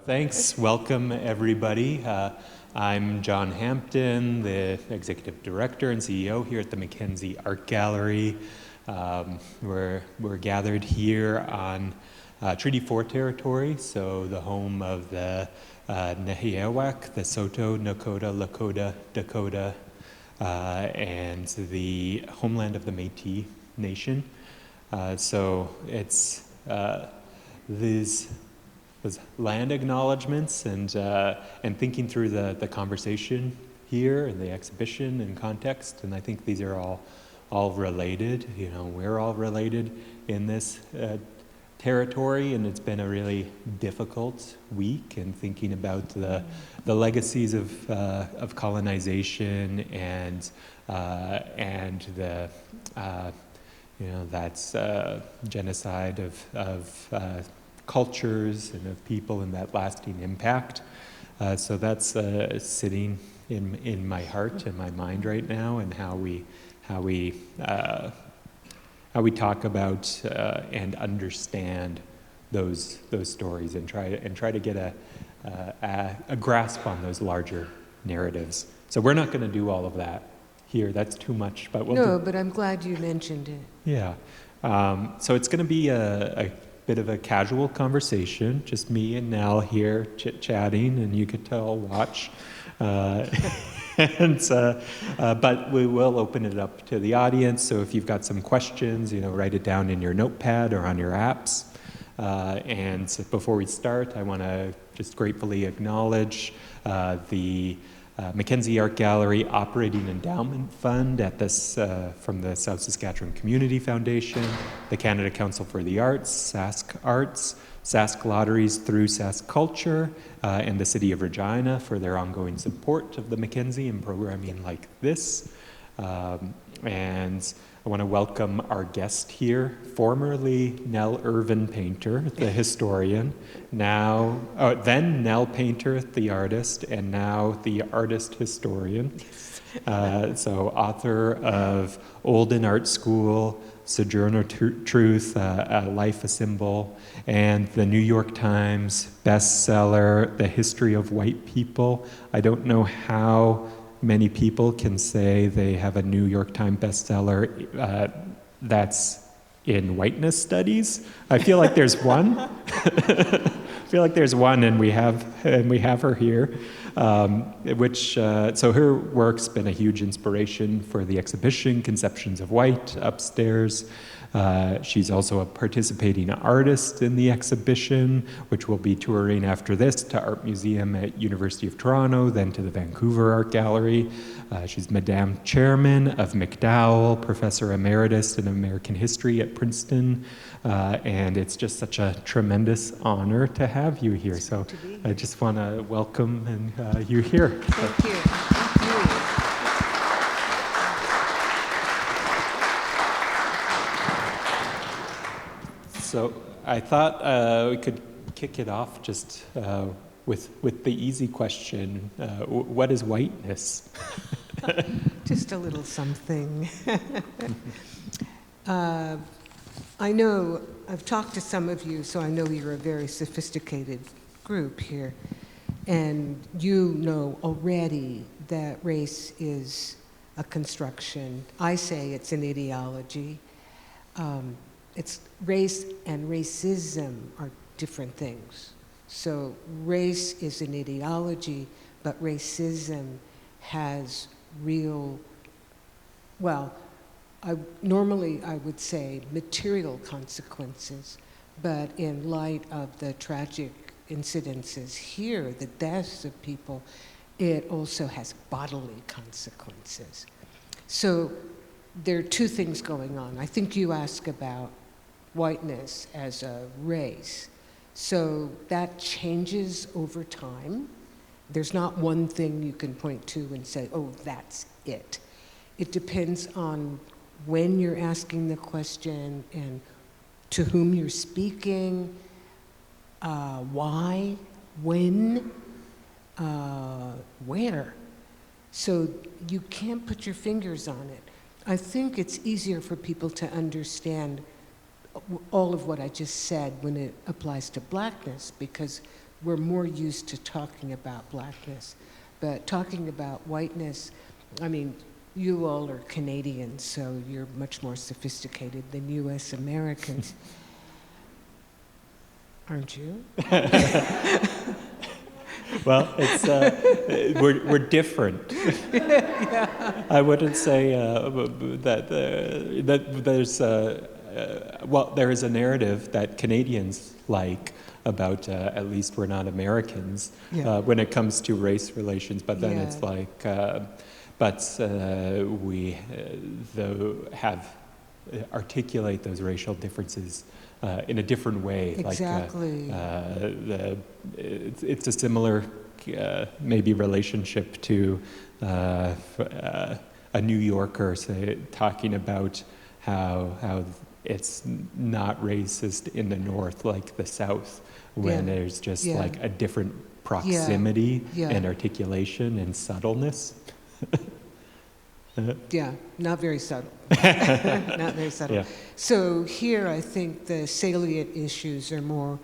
Thanks. Welcome, everybody. I'm John Hampton, the Executive Director and CEO here at the Mackenzie Art Gallery. We're gathered here on Treaty 4 territory, so the home of the Nehiyawak, the Saulteaux, Nakota, Lakota, Dakota, and the homeland of the Métis Nation. So it's these land acknowledgements and thinking through the conversation here and the exhibition and context, and I think these are all related. You know, we're all related in this territory, and it's been a really difficult week in thinking about the legacies of colonization and the that's genocide of cultures and of people and that lasting impact. So that's sitting in my heart and my mind right now, and how we talk about and understand those stories and try to get a grasp on those larger narratives. So we're not going to do all of that here. That's too much. But but I'm glad you mentioned it. Yeah. So it's going to be a bit of a casual conversation, just me and Nell here chit-chatting, and you could tell watch. But we will open it up to the audience, so if you've got some questions, write it down in your notepad or on your apps. And before we start, I want to just gratefully acknowledge the Mackenzie Art Gallery Operating Endowment Fund from the South Saskatchewan Community Foundation, the Canada Council for the Arts, Sask Arts, Sask Lotteries through Sask Culture, and the City of Regina for their ongoing support of the Mackenzie and programming like this. And I want to welcome our guest here, formerly Nell Irvin Painter, the historian, then Nell Painter, the artist, and now the artist historian. So author of Olden Art School, Sojourner Truth, Life a Symbol, and the New York Times bestseller, The History of White People. I don't know how many people can say they have a New York Times bestseller that's in whiteness studies. I feel like there's one. And we have her here. So her work's been a huge inspiration for the exhibition, Conceptions of White, upstairs. She's also a participating artist in the exhibition, which will be touring after this to Art Museum at University of Toronto, then to the Vancouver Art Gallery. She's Madame Chairman of MacDowell, Professor Emeritus in American History at Princeton, and it's just such a tremendous honor to have you here. So I just want to welcome you here. Thank you. Thank you. So I thought we could kick it off just with the easy question. What is whiteness? Just a little something. I know, I've talked to some of you, so I know you're a very sophisticated group here. And you know already that race is a construction. I say it's an ideology. It's race and racism are different things. So race is an ideology, but racism has real, normally I would say material consequences, but in light of the tragic incidences here, the deaths of people, it also has bodily consequences. So there are two things going on. I think you ask about whiteness as a race. So that changes over time. There's not one thing you can point to and say, oh, that's it. It depends on when you're asking the question and to whom you're speaking, why, when, where. So you can't put your fingers on it. I think it's easier for people to understand all of what I just said when it applies to blackness, because we're more used to talking about blackness. But talking about whiteness, I mean, you all are Canadians, so you're much more sophisticated than US Americans. Aren't you? Well, it's we're different. Yeah. I wouldn't say that there's well, there is a narrative that Canadians like about at least we're not Americans Yeah. when it comes to race relations, but then it's Yeah. like we though have articulate those racial differences in a different way. Exactly. Like it's a similar maybe relationship to a New Yorker say, talking about how it's not racist in the North like the South, when Yeah. there's just Yeah. like a different proximity Yeah. and articulation and subtleness. Yeah, not very subtle. Not very subtle. Yeah. So here I think the salient issues are more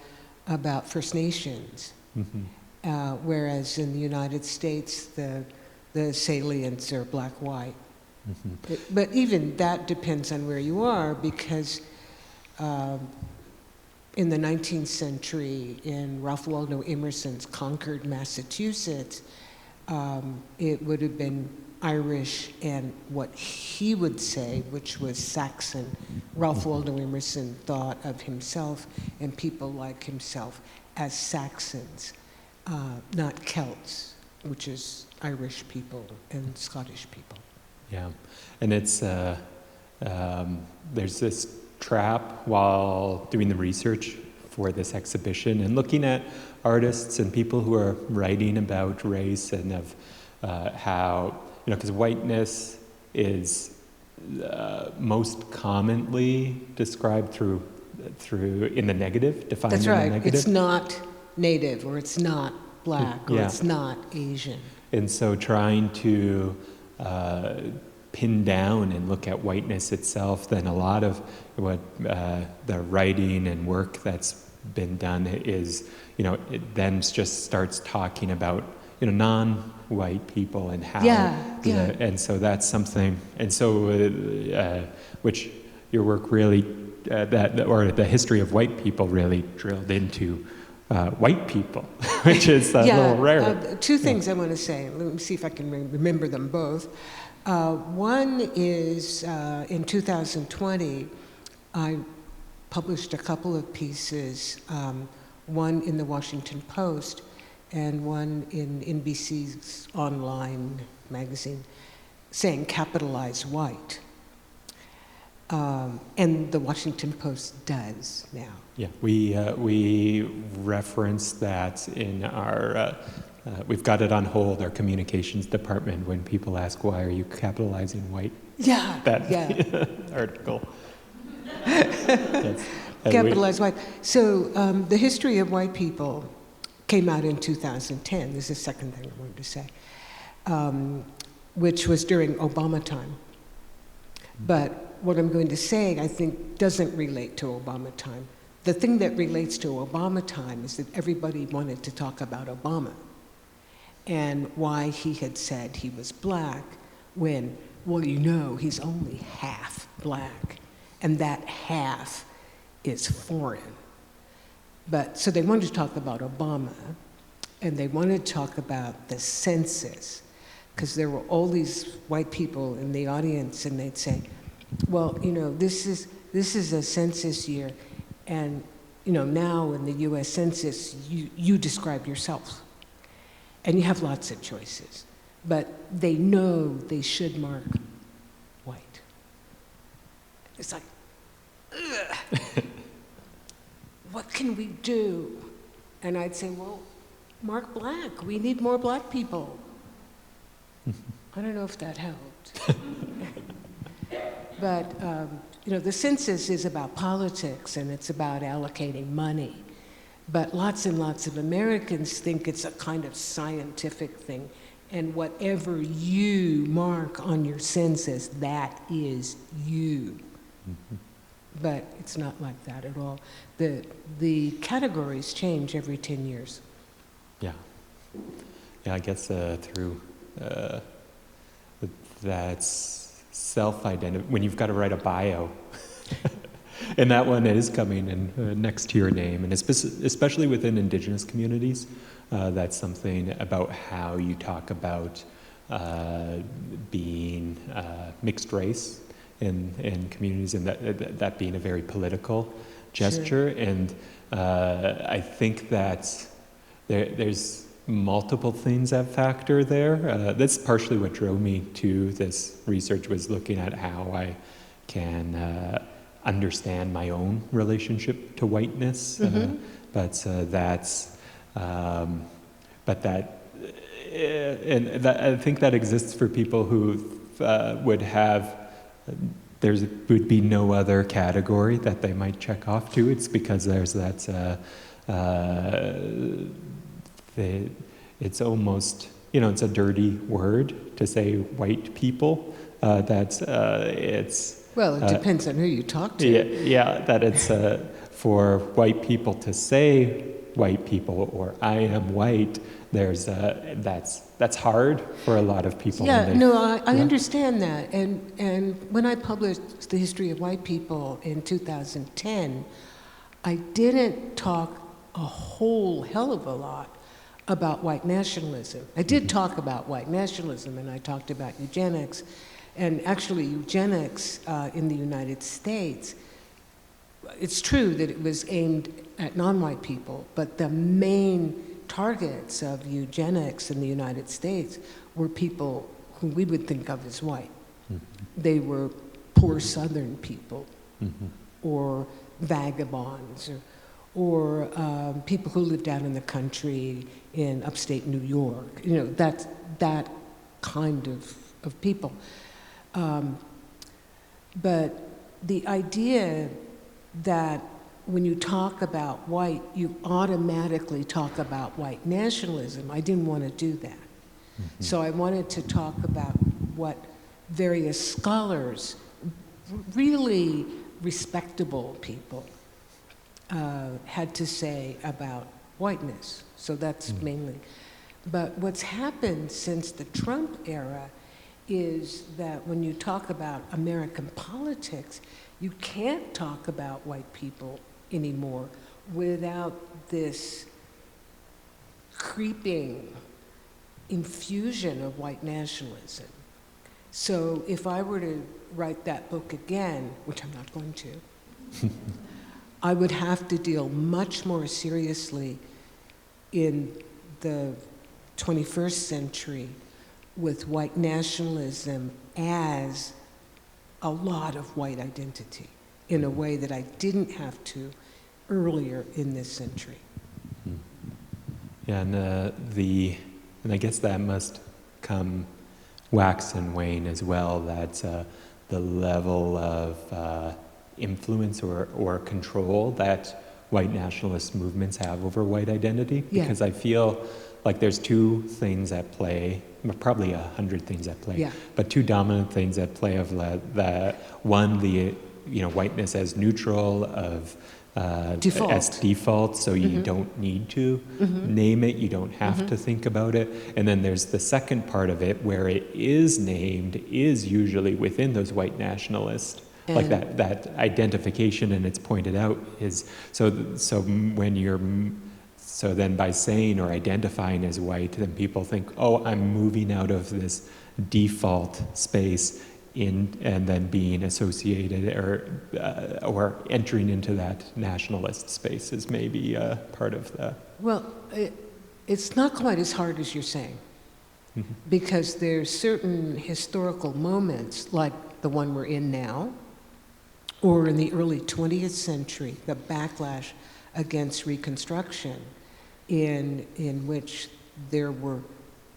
about First Nations, whereas in the United States the salients are black-white. But even that depends on where you are, because in the 19th century, in Ralph Waldo Emerson's Concord, Massachusetts, it would have been Irish and what he would say, which was Saxon. Ralph Waldo Emerson thought of himself and people like himself as Saxons, not Celts, which is Irish people and Scottish people. Yeah, and it's there's this trap while doing the research for this exhibition and looking at artists and people who are writing about race and of how, you know, because whiteness is most commonly described through in the negative, defined That's in the right. negative. It's not native, or it's not black, or Yeah. it's not Asian. And so trying to pin down and look at whiteness itself, then a lot of what the writing and work that's been done is, you know, it then just starts talking about, you know, non-white people and how, and so that's something, and so which your work really, or the history of white people really drilled into white people, which is a little rare. Two things I want to say. Let me see if I can remember them both. One is in 2020, I published a couple of pieces, one in the Washington Post and one in NBC's online magazine, saying capitalize white. And the Washington Post does now. Yeah, we reference that in our, we've got it on hold, our communications department, when people ask, why are you capitalizing white? Yeah, That article. Yes. Capitalize white. So the history of white people came out in 2010. This is the second thing I wanted to say, which was during Obama time. But what I'm going to say, I think, doesn't relate to Obama time. The thing that relates to Obama time is that everybody wanted to talk about Obama and why he had said he was black when, well, you know, he's only half black, and that half is foreign. But so they wanted to talk about Obama, and they wanted to talk about the census, because there were all these white people in the audience, and they'd say, well, you know, this is a census year, and, you know, now in the US Census, you describe yourself. And you have lots of choices, but they know they should mark white. It's like, ugh. What can we do? And I'd say, well, mark black. We need more black people. I don't know if that helped. But, you know, the census is about politics and it's about allocating money. But lots and lots of Americans think it's a kind of scientific thing. And whatever you mark on your census, that is you. Mm-hmm. But it's not like that at all. The categories change every 10 years. Yeah. Yeah, I guess through that's self-identity, when you've got to write a bio, and that one is coming in next to your name, and especially within Indigenous communities, that's something about how you talk about being mixed race in communities, and that being a very political gesture. Sure. And I think that there's multiple things that factor there. That's partially what drove me to this research, was looking at how I can understand my own relationship to whiteness. Mm-hmm. I think that exists for people who would have, there would be no other category that they might check off to. It's because there's that, it's almost, it's a dirty word to say white people. It's... Well, it depends on who you talk to. Yeah, that it's for white people to say white people or I am white. There's that's hard for a lot of people. Yeah, I understand that. And when I published The History of White People in 2010, I didn't talk a whole hell of a lot about white nationalism. I did talk about white nationalism, and I talked about eugenics. And actually, eugenics in the United States, it's true that it was aimed at non-white people, but the main targets of eugenics in the United States were people who we would think of as white. Mm-hmm. They were poor Southern people, mm-hmm. or vagabonds, or people who lived out in the country in upstate New York. That kind of people. But the idea that when you talk about white, you automatically talk about white nationalism, I didn't want to do that. Mm-hmm. So I wanted to talk about what various scholars, really respectable people, had to say about whiteness. So that's mainly. But what's happened since the Trump era is that when you talk about American politics, you can't talk about white people anymore without this creeping infusion of white nationalism. So if I were to write that book again, which I'm not going to, I would have to deal much more seriously in the 21st century with white nationalism as a lot of white identity in a way that I didn't have to earlier in this century. Yeah, and I guess that must come wax and wane as well, that the level of influence or control that white nationalist movements have over white identity. Because I feel like there's two things at play, probably 100 things at play, but two dominant things at play of that. One, the whiteness as neutral, of as default, so you don't need to name it, you don't have to think about it. And then there's the second part of it where it is named, is usually within those white nationalists. Like that identification, and it's pointed out, is so then by saying or identifying as white, then people think, oh, I'm moving out of this default space and then being associated or entering into that nationalist space is maybe part of the... Well, it's not quite as hard as you're saying, because there's certain historical moments, like the one we're in now, or in the early 20th century, the backlash against Reconstruction, in which there were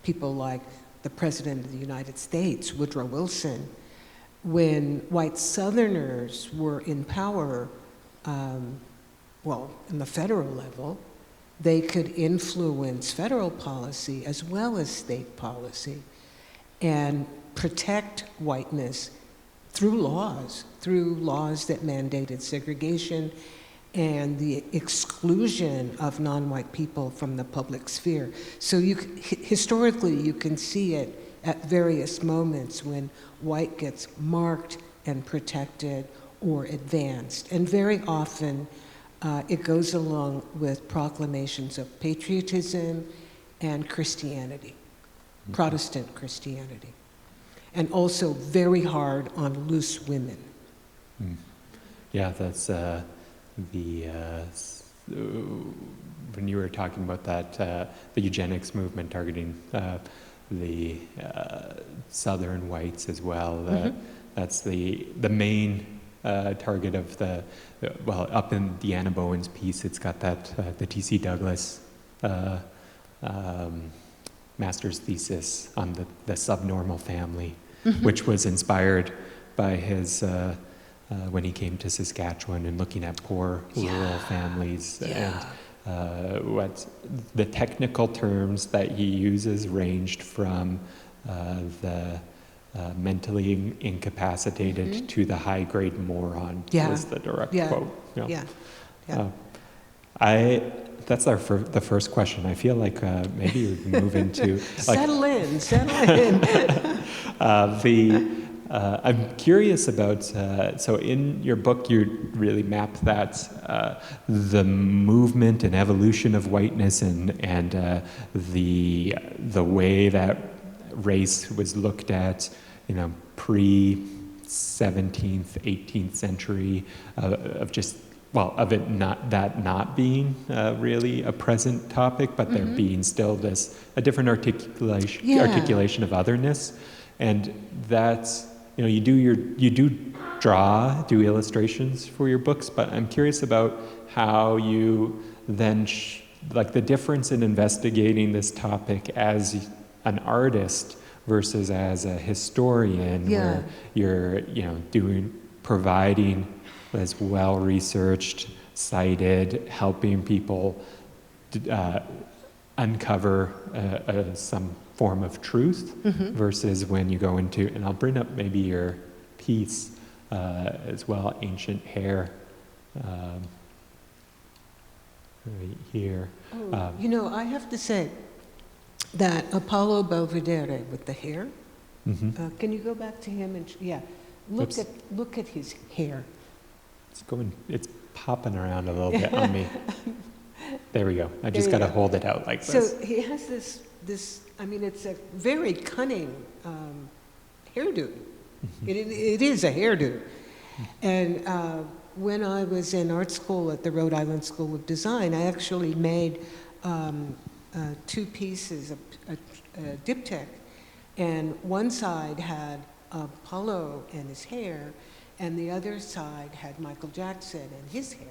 people like the President of the United States, Woodrow Wilson. When white Southerners were in power, in the federal level, they could influence federal policy as well as state policy and protect whiteness through laws that mandated segregation and the exclusion of non-white people from the public sphere. So historically, you can see it at various moments when white gets marked and protected or advanced. And very often, it goes along with proclamations of patriotism and Christianity, Protestant Christianity. And also very hard on loose women. Yeah, that's when you were talking about that, the eugenics movement targeting the Southern whites as well. That's the main target of up in Deanna Bowen's piece, it's got that, the T.C. Douglas master's thesis on the subnormal family, which was inspired by his, when he came to Saskatchewan and looking at poor rural families. And what the technical terms that he uses ranged from the mentally incapacitated to the high-grade moron was the direct quote. That's the first question. I feel like maybe we can move into settle in. I'm curious about, so in your book you really map that, the movement and evolution of whiteness and the way that race was looked at, pre-17th, 18th century, of it not being really a present topic, but there being still a different articulation of otherness. And that's, you do do illustrations for your books, but I'm curious about how you then, the difference in investigating this topic as an artist versus as a historian, where you're, providing as well-researched, cited, helping people uncover some form of truth, versus when you go into, and I'll bring up maybe your piece as well, Ancient Hair, right here. I have to say that Apollo Belvedere with the hair, can you go back to him and, look at his hair. It's popping around a little bit on me. There we go. I just got to hold it out like this. So he has this, it's a very cunning hairdo. It is a hairdo. And when I was in art school at the Rhode Island School of Design, I actually made 2 pieces, a diptych. And one side had Apollo and his hair, and the other side had Michael Jackson and his hair.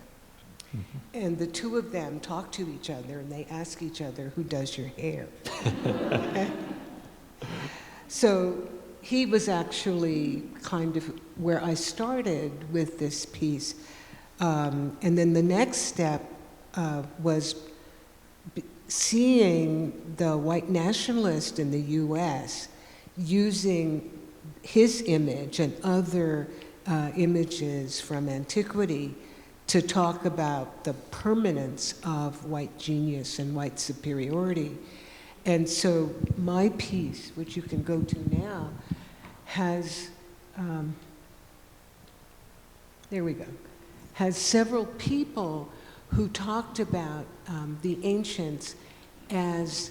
And the two of them talk to each other, and they ask each other, who does your hair? So he was actually kind of where I started with this piece. And then the next step was seeing the white nationalist in the US using his image and other images from antiquity to talk about the permanence of white genius and white superiority. And so my piece, which you can go to now, has, has several people who talked about the ancients as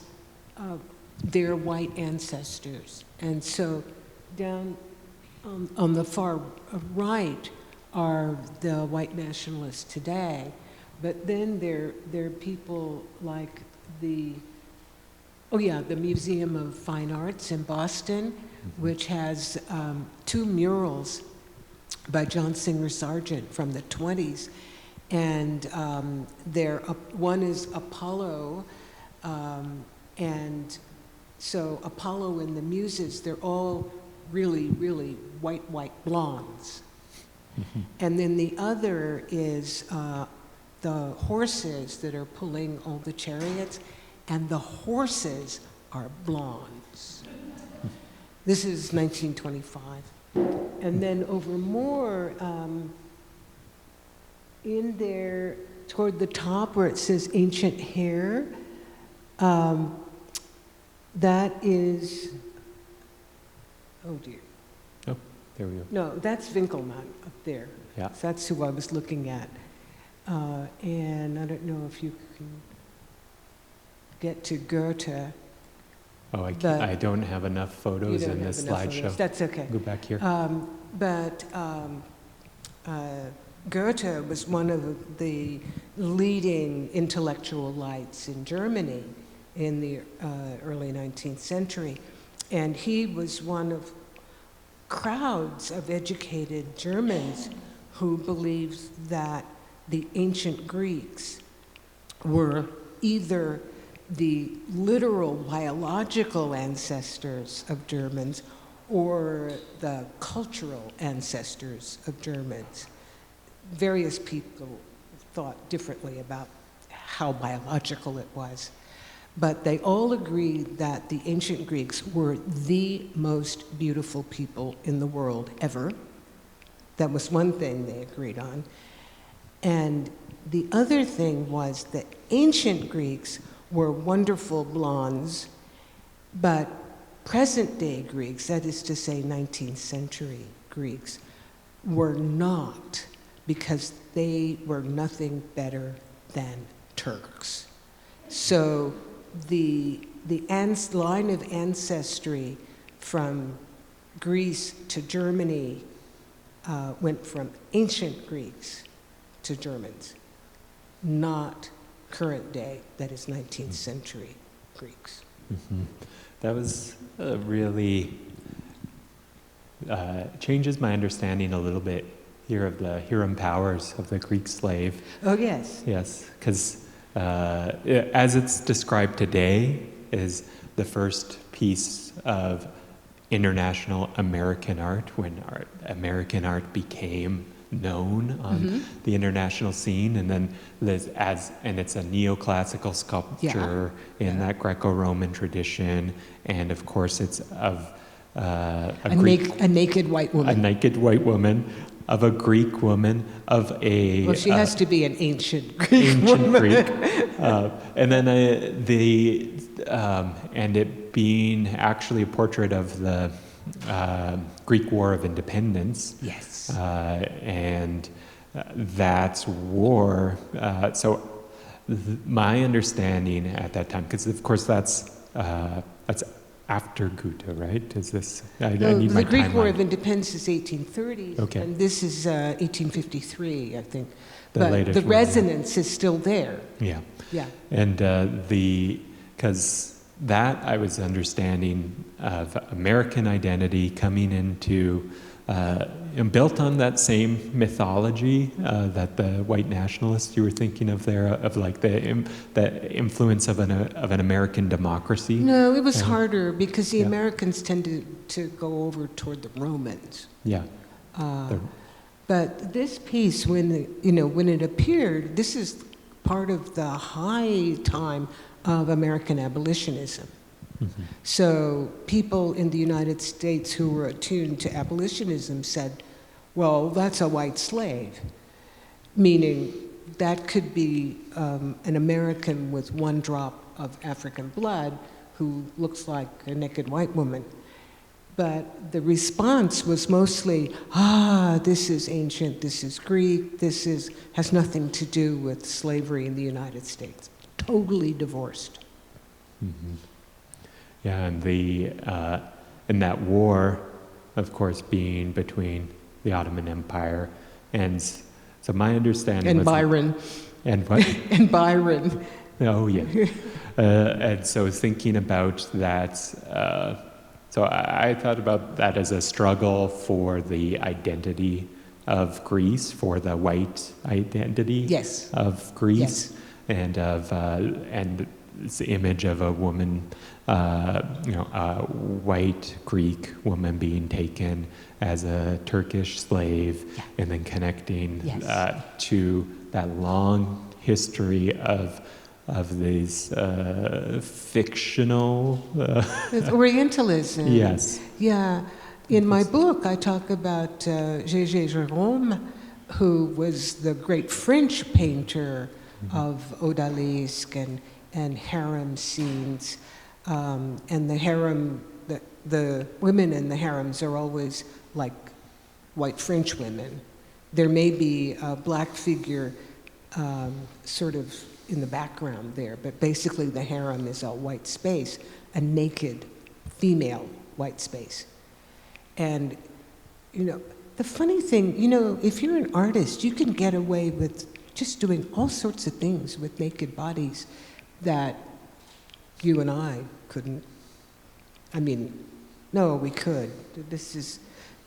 their white ancestors. And so down on the far right are the white nationalists today, but then there are people like the Museum of Fine Arts in Boston, which has 2 murals by John Singer Sargent from the 20s. And one is Apollo, and so Apollo and the Muses, they're all really, really white blondes. And then the other is the horses that are pulling all the chariots, and the horses are blondes. This is 1925. And then over more, in there, toward the top where it says ancient hair, that is, oh dear. Oh, there we go. No, that's Winkelmann up there. Yeah. So that's who I was looking at. And I don't know if you can get to Goethe. Oh, But I don't have enough photos You don't in have this enough of slideshow. those. That's okay. Go back here. But Goethe was one of the leading intellectual lights in Germany in the early 19th century. And he was one of crowds of educated Germans who believed that the ancient Greeks were either the literal biological ancestors of Germans or the cultural ancestors of Germans. Various people thought differently about how biological it was, but they all agreed that the ancient Greeks were the most beautiful people in the world ever. That was one thing they agreed on. And the other thing was that ancient Greeks were wonderful blondes, but present-day Greeks, that is to say 19th century Greeks, were not, because they were nothing better than Turks. So the line of ancestry from Greece to Germany went from ancient Greeks to Germans, not current day, that is 19th century Greeks. Mm-hmm. That was really changes my understanding a little bit here of the Hiram powers of the Greek slave. Oh, yes. Yes, because as it's described today is the first piece of international American art when American art became known on the international scene, and then it's a neoclassical sculpture in that Greco-Roman tradition, and of course it's of a naked white woman. A naked white woman, of a Greek woman, of a... Well, she has to be an ancient Greek woman. Greek. And then and it being actually a portrait of the Greek War of Independence. Yes. And that's war. My understanding at that time, because of course that's after Goethe, right? Is this? I need my the Greek timeline. War of Independence is 1830, okay. And this is 1853, I think. The but latest the one, resonance is still there. Yeah. Yeah. And because that I was understanding of American identity coming into, built on that same mythology that the white nationalists you were thinking of there, of like the influence of an American democracy. No, it was harder because the Americans tended to go over toward the Romans. Yeah. But this piece, when it appeared, this is part of the high time of American abolitionism. Mm-hmm. So people in the United States who were attuned to abolitionism said, well, that's a white slave, meaning that could be an American with one drop of African blood who looks like a naked white woman. But the response was mostly, this is ancient, this is Greek, has nothing to do with slavery in the United States. Totally divorced. Mm-hmm. Yeah, and in that war, of course, being between the Ottoman Empire and so my understanding and was Byron. And what? And Byron. Oh yeah. And so thinking about that, so I thought about that as a struggle for the identity of Greece, for the white identity of Greece, and this image of a woman, a white Greek woman being taken as a Turkish slave, and then connecting to that long history of these fictional... It's Orientalism. Yes. Yeah. In my book, I talk about J.J. Jerome, who was the great French painter of odalisque and harem scenes. And the harem, the women in the harems are always like white French women. There may be a black figure sort of in the background there, but basically the harem is a white space, a naked female white space. And, the funny thing, if you're an artist, you can get away with just doing all sorts of things with naked bodies that you and I couldn't. I mean, no, we could. This is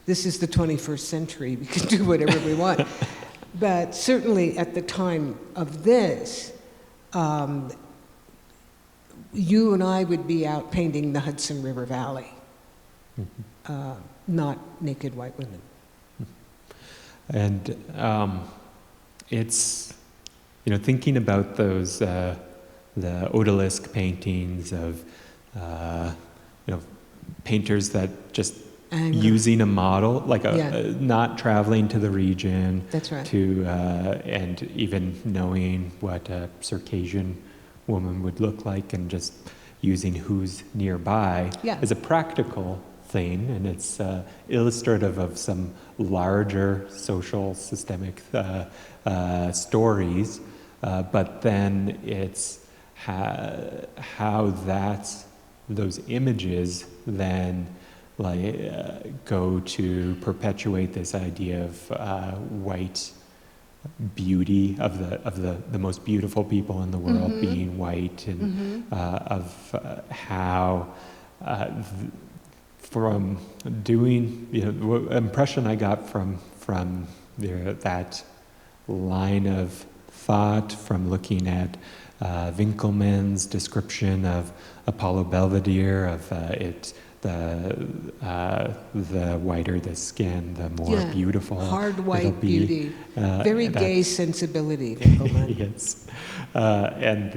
the 21st century. We can do whatever we want. But certainly at the time of this, you and I would be out painting the Hudson River Valley, not naked white women. And it's, thinking about those, the odalisque paintings of, painters that just using a model, like not traveling to the region. That's right. And even knowing what a Circassian woman would look like and just using who's nearby is a practical thing, and it's illustrative of some larger social systemic stories, but then it's how those images then go to perpetuate this idea of white beauty of the most beautiful people in the world being white, and of how from doing, the impression I got from that line of thought, from looking at Winckelmann's description of Apollo Belvedere, of the whiter the skin, the more beautiful. Hard white beauty, very gay sensibility. Yes, and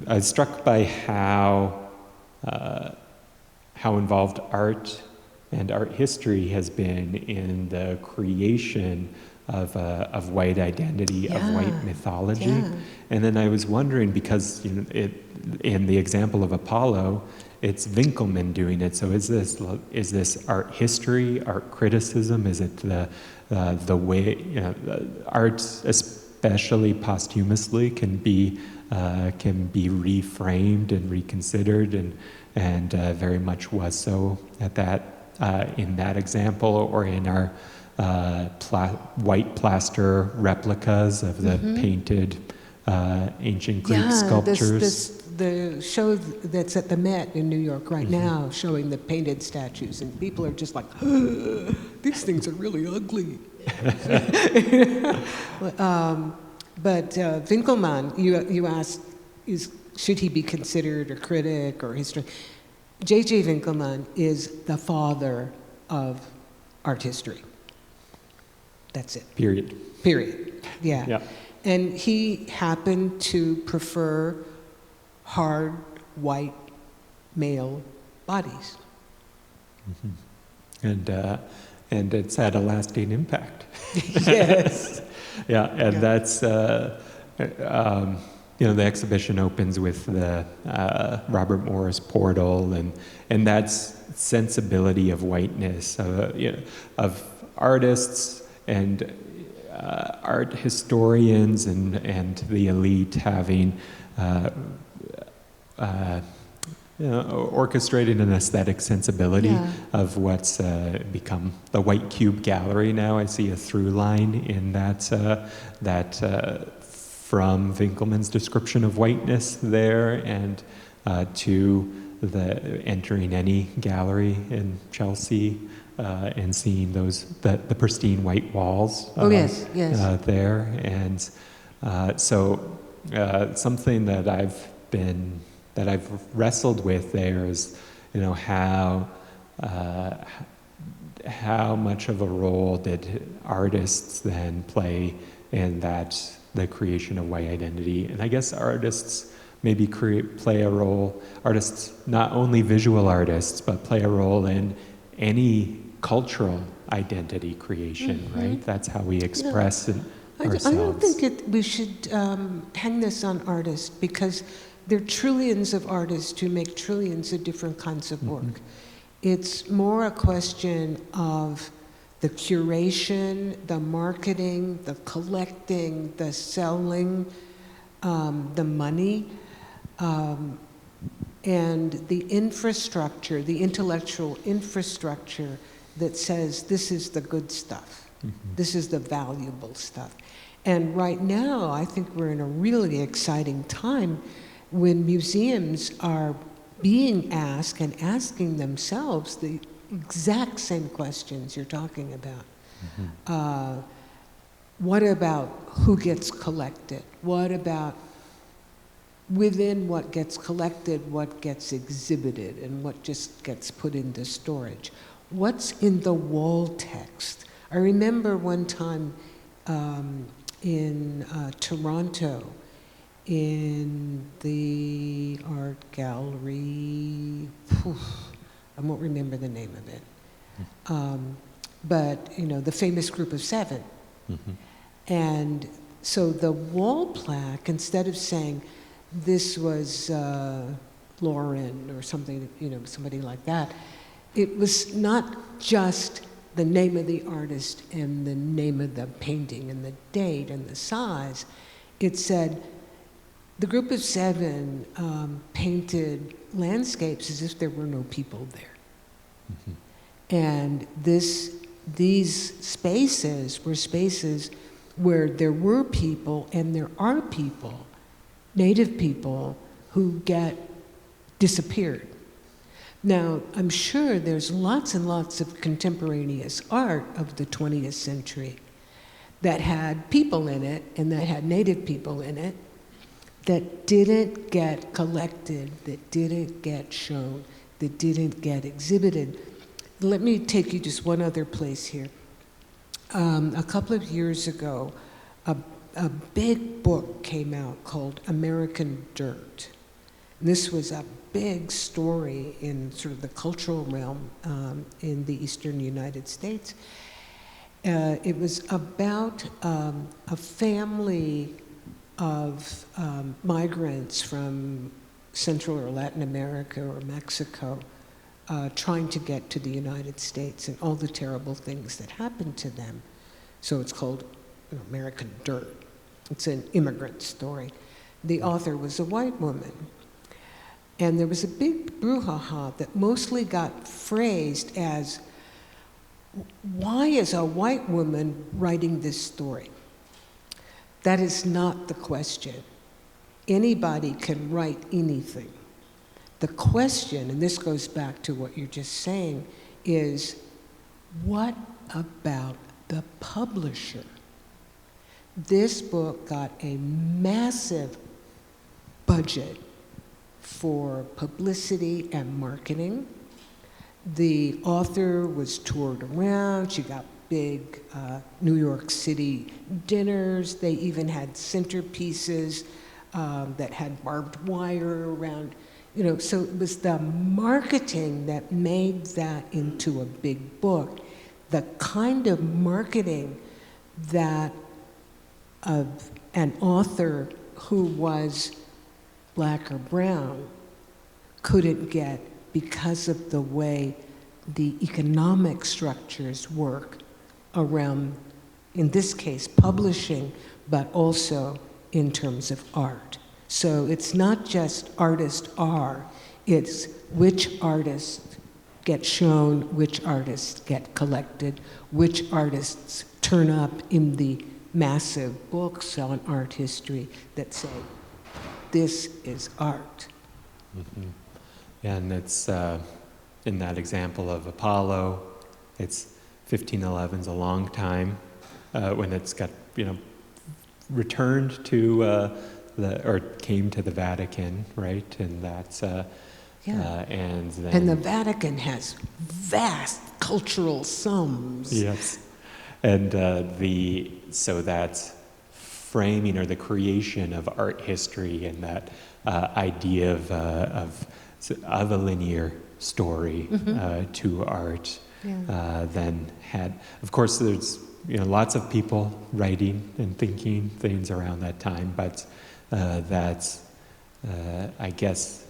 I was struck by how involved art and art history has been in the creation of white identity, of white mythology. And then I was wondering, because in the example of Apollo, it's Winckelmann doing it. So is this art history, art criticism? Is it the way art, especially posthumously, can be reframed and reconsidered, and very much was so at in that example, or in our white plaster replicas of the painted ancient Greek sculptures. The show that's at the Met in New York right now, showing the painted statues, and people are just like, these things are really ugly. But Winckelmann, you asked, should he be considered a critic or historian? J.J. Winckelmann is the father of art history. That's it. Period. Yeah. And he happened to prefer hard, white, male bodies. And it's had a lasting impact. Yes. That's, the exhibition opens with the Robert Morris portal, and that's sensibility of whiteness, of artists and art historians and the elite having orchestrated an aesthetic sensibility of what's become the White Cube Gallery now. I see a through line in that from Winckelmann's description of whiteness there, and to the entering any gallery in Chelsea and seeing the pristine white walls there, and so something that I've wrestled with there is, how much of a role did artists then play in the creation of white identity? And I guess artists maybe play a role, artists, not only visual artists, but play a role in any cultural identity creation, right? That's how we express ourselves. I don't think we should hang this on artists, because there are trillions of artists who make trillions of different kinds of work. It's more a question of the curation, the marketing, the collecting, the selling, the money, and the infrastructure, the intellectual infrastructure that says this is the good stuff, this is the valuable stuff. And right now, I think we're in a really exciting time when museums are being asked and asking themselves the exact same questions you're talking about. What about who gets collected? What about within what gets collected, what gets exhibited, and what just gets put into storage? What's in the wall text? I remember one time in Toronto, in the art gallery, I won't remember the name of it, but you know, the famous Group of Seven. And so the wall plaque, instead of saying this was Lauren or something, you know, somebody like that, it was not just the name of the artist and the name of the painting and the date and the size. It said the Group of Seven painted landscapes as if there were no people there. And these spaces were spaces where there were people, and there are people, native people, who get disappeared. Now, I'm sure there's lots and lots of contemporaneous art of the 20th century that had people in it and that had native people in it that didn't get collected, that didn't get shown, that didn't get exhibited. Let me take you just one other place here. A couple of years ago, a big book came out called American Dirt. This was a big story in sort of the cultural realm in the eastern United States. It was about a family of migrants from Central or Latin America or Mexico trying to get to the United States and all the terrible things that happened to them. So it's called American Dirt. It's an immigrant story. The author was a white woman. And there was a big brouhaha that mostly got phrased as, why is a white woman writing this story? That is not the question. Anybody can write anything. The question, and this goes back to what you're just saying, is what about the publisher? This book got a massive budget for publicity and marketing. The author was toured around. She got big New York City dinners. They even had centerpieces that had barbed wire around. You know, so it was the marketing that made that into a big book. The kind of marketing that of an author who was black or brown couldn't get because of the way the economic structures work around, in this case, publishing, but also in terms of art. So it's not just artists are, it's which artists get shown, which artists get collected, which artists turn up in the massive books on art history that say, this is art. And it's, in that example of Apollo, it's 1511's a long time when it's got, you know, returned to or came to the Vatican, right? And that's, and then... And the Vatican has vast cultural sums. Yes. And so that's framing or the creation of art history and that idea of a linear story to art then had. Of course, there's lots of people writing and thinking things around that time, but that's I guess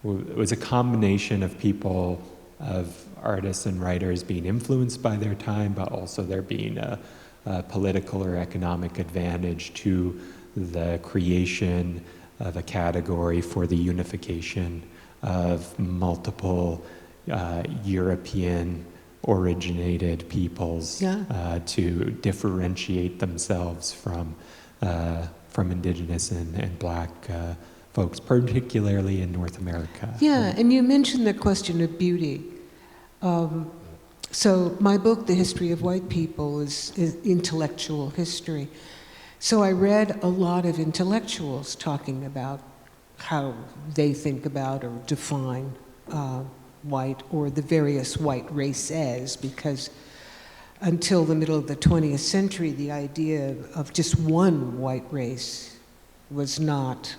it was a combination of people, of artists and writers being influenced by their time, but also there being a political or economic advantage to the creation of a category for the unification of multiple European originated peoples to differentiate themselves from indigenous and black folks, particularly in North America. Yeah, and you mentioned the question of beauty. So my book, The History of White People, is intellectual history. So I read a lot of intellectuals talking about how they think about or define white, or the various white races, because until the middle of the 20th century, the idea of just one white race was not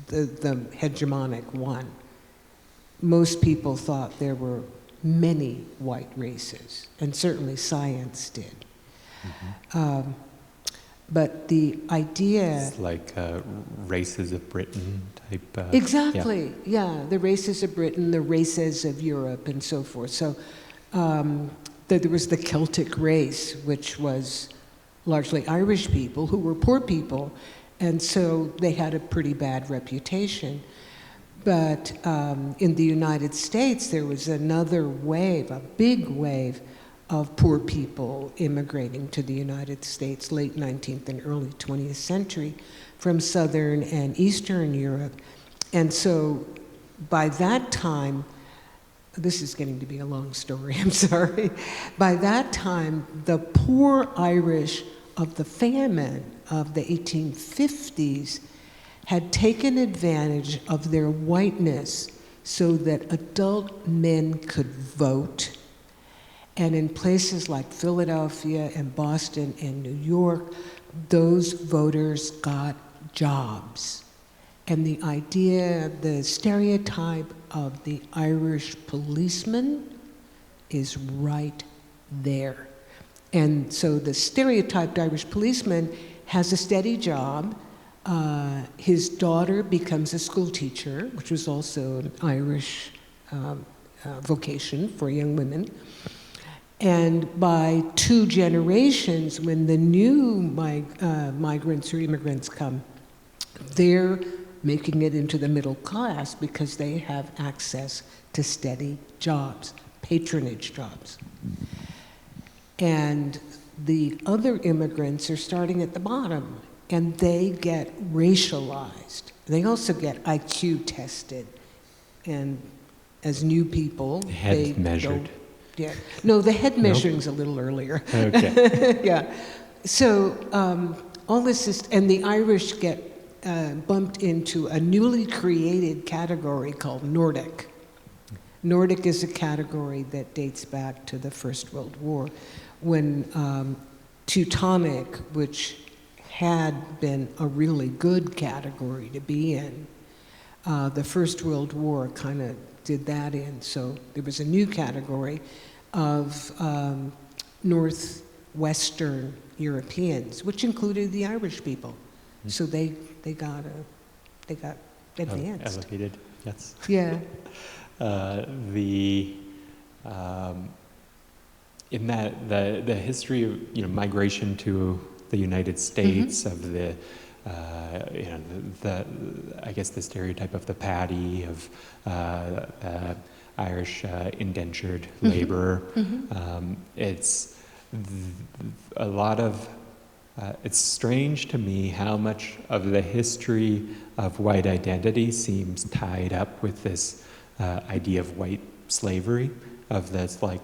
the hegemonic one. Most people thought there were many white races, and certainly science did. Mm-hmm. But the idea... It's like races of Britain type... exactly, yeah. The races of Britain, the races of Europe, and so forth. So there was the Celtic race, which was largely Irish people who were poor people, and so they had a pretty bad reputation. But in the United States, there was another wave, a big wave, of poor people immigrating to the United States, late 19th and early 20th century, from Southern and Eastern Europe. And so by that time, this is getting to be a long story, I'm sorry. By that time, the poor Irish of the famine of the 1850s had taken advantage of their whiteness so that adult men could vote. And in places like Philadelphia and Boston and New York, those voters got jobs. And the idea, the stereotype of the Irish policeman is right there. And so the stereotyped Irish policeman has a steady job. His daughter becomes a school teacher, which was also an Irish vocation for young women. And by 2 generations, when the new migrants or immigrants come, they're making it into the middle class because they have access to steady jobs, patronage jobs. And the other immigrants are starting at the bottom, and they get racialized. They also get IQ tested. And as new people, they measured. Yeah. No, the head measuring's a little earlier. Okay. Yeah. So all this is, and the Irish get bumped into a newly created category called Nordic. Nordic is a category that dates back to the First World War, when Teutonic, which had been a really good category to be in, the First World War kind of did that in. So there was a new category of northwestern Europeans, which included the Irish people. Mm-hmm. So they got advanced. Elevated, yes. Yeah. In that the history of migration to the United States, mm-hmm. of the I guess the stereotype of the paddy, of Irish indentured laborer. Mm-hmm. It's a lot of. It's strange to me how much of the history of white identity seems tied up with this idea of white slavery, of this in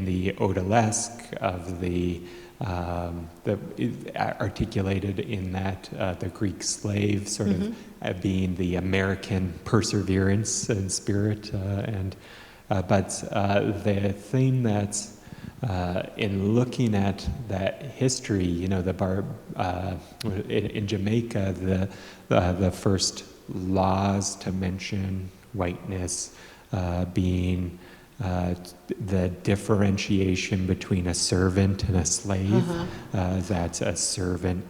the odalisque, of the articulated in that the Greek slave sort mm-hmm. of being the American perseverance and spirit, but the thing that's in looking at that history, in Jamaica, the first laws to mention whiteness being the differentiation between a servant and a slave, that a servant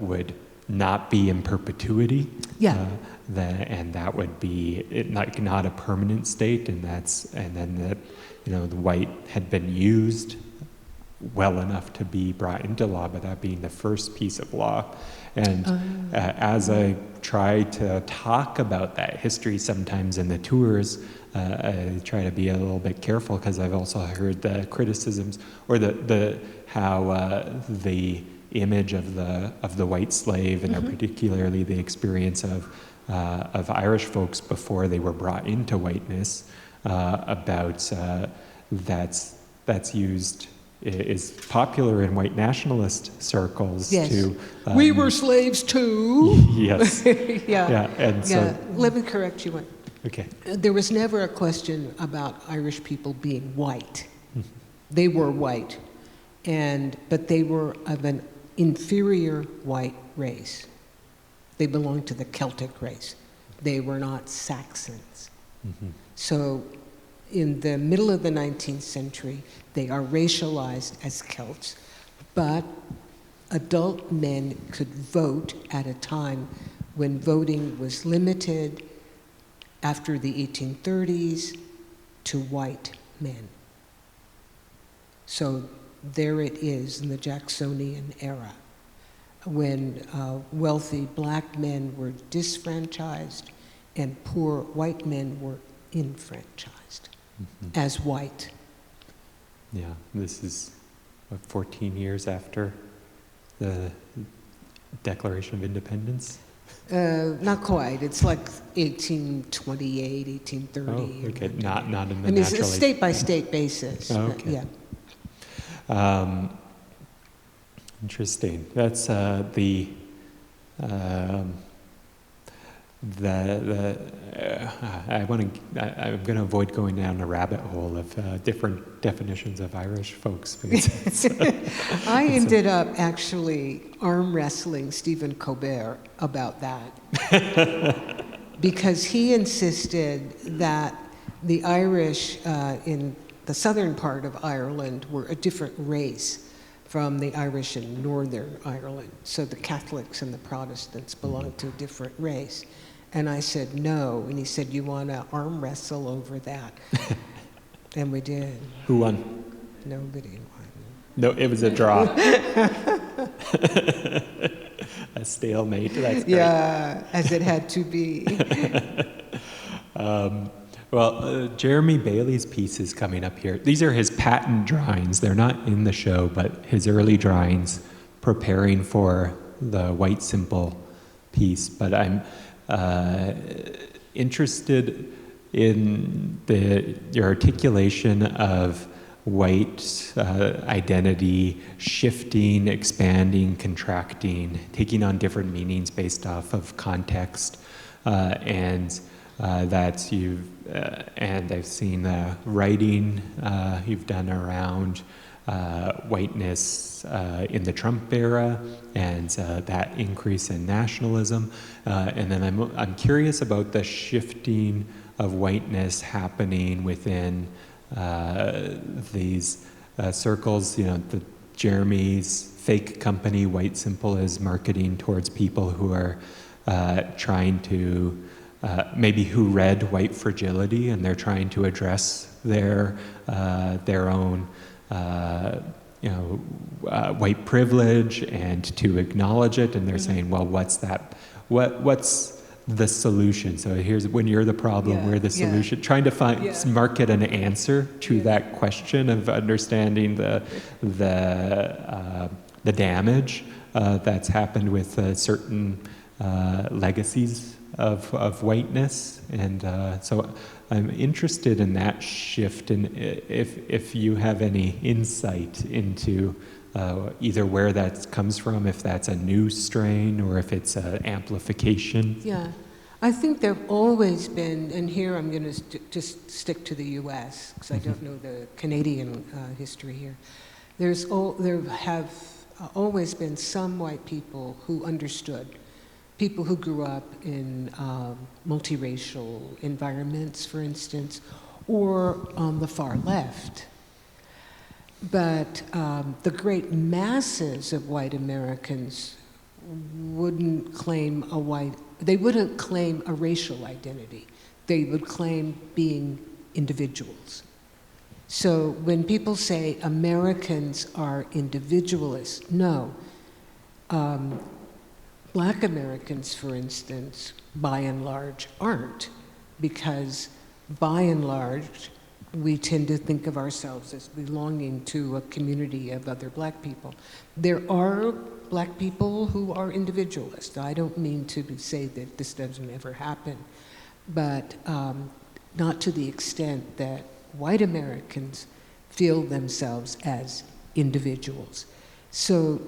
would not be in perpetuity, and that would be not a permanent state, and then that the white had been used well enough to be brought into law, but that being the first piece of law. And as I try to talk about that history sometimes in the tours, I try to be a little bit careful, because I've also heard the criticisms, or how the image of the white slave, and particularly the experience of Irish folks before they were brought into whiteness, about that's used, is popular in white nationalist circles. Yes. To we were slaves too. Yes. And so let me correct you. Okay. There was never a question about Irish people being white. They were white, but they were of an inferior white race. They belonged to the Celtic race. They were not Saxons. So in the middle of the 19th century, they are racialized as Celts, but adult men could vote at a time when voting was limited after the 1830s to white men. So there it is in the Jacksonian era, when wealthy black men were disfranchised and poor white men were enfranchised as white. Yeah, this is 14 years after the Declaration of Independence? Not quite. It's like 1828, 1830. Oh, okay. Not in the I mean, it's a state-by-state basis. Oh, okay. Yeah. Interesting. That's I'm going to avoid going down a rabbit hole of different definitions of Irish folks. Because I ended up actually arm wrestling Stephen Colbert about that because he insisted that the Irish in the southern part of Ireland were a different race from the Irish in Northern Ireland. So the Catholics and the Protestants belonged to a different race. And I said, no. And he said, you want to arm wrestle over that? And we did. Who won? Nobody won. No, it was a draw. A stalemate. That's great. Yeah, as it had to be. Jeremy Bailey's piece is coming up here. These are his patent drawings. They're not in the show, but his early drawings preparing for the White Simple piece. But I'm interested in your articulation of white identity shifting, expanding, contracting, taking on different meanings based off of context, and that and I've seen the writing you've done around whiteness in the Trump era and that increase in nationalism, and then I'm curious about the shifting of whiteness happening within these circles. The Jeremy's fake company, White Simple, is marketing towards people who are trying to maybe who read White Fragility, and they're trying to address their own white privilege and to acknowledge it, and they're saying, well, what's that? What's the solution? So here's when you're the problem, we're the solution. Trying to market an answer to that question of understanding the damage that's happened with certain legacies of whiteness, and so I'm interested in that shift, and if you have any insight into either where that comes from, if that's a new strain or if it's an amplification. Yeah, I think there have always been, and here I'm going to just stick to the U.S. because I don't know the Canadian history here. There have always been some white people who understood. People who grew up in multiracial environments, for instance, or on the far left. But the great masses of white Americans wouldn't claim they wouldn't claim a racial identity. They would claim being individuals. So when people say Americans are individualists, no. Black Americans, for instance, by and large, aren't, because by and large, we tend to think of ourselves as belonging to a community of other black people. There are black people who are individualists. I don't mean to say that this doesn't ever happen, but not to the extent that white Americans feel themselves as individuals. So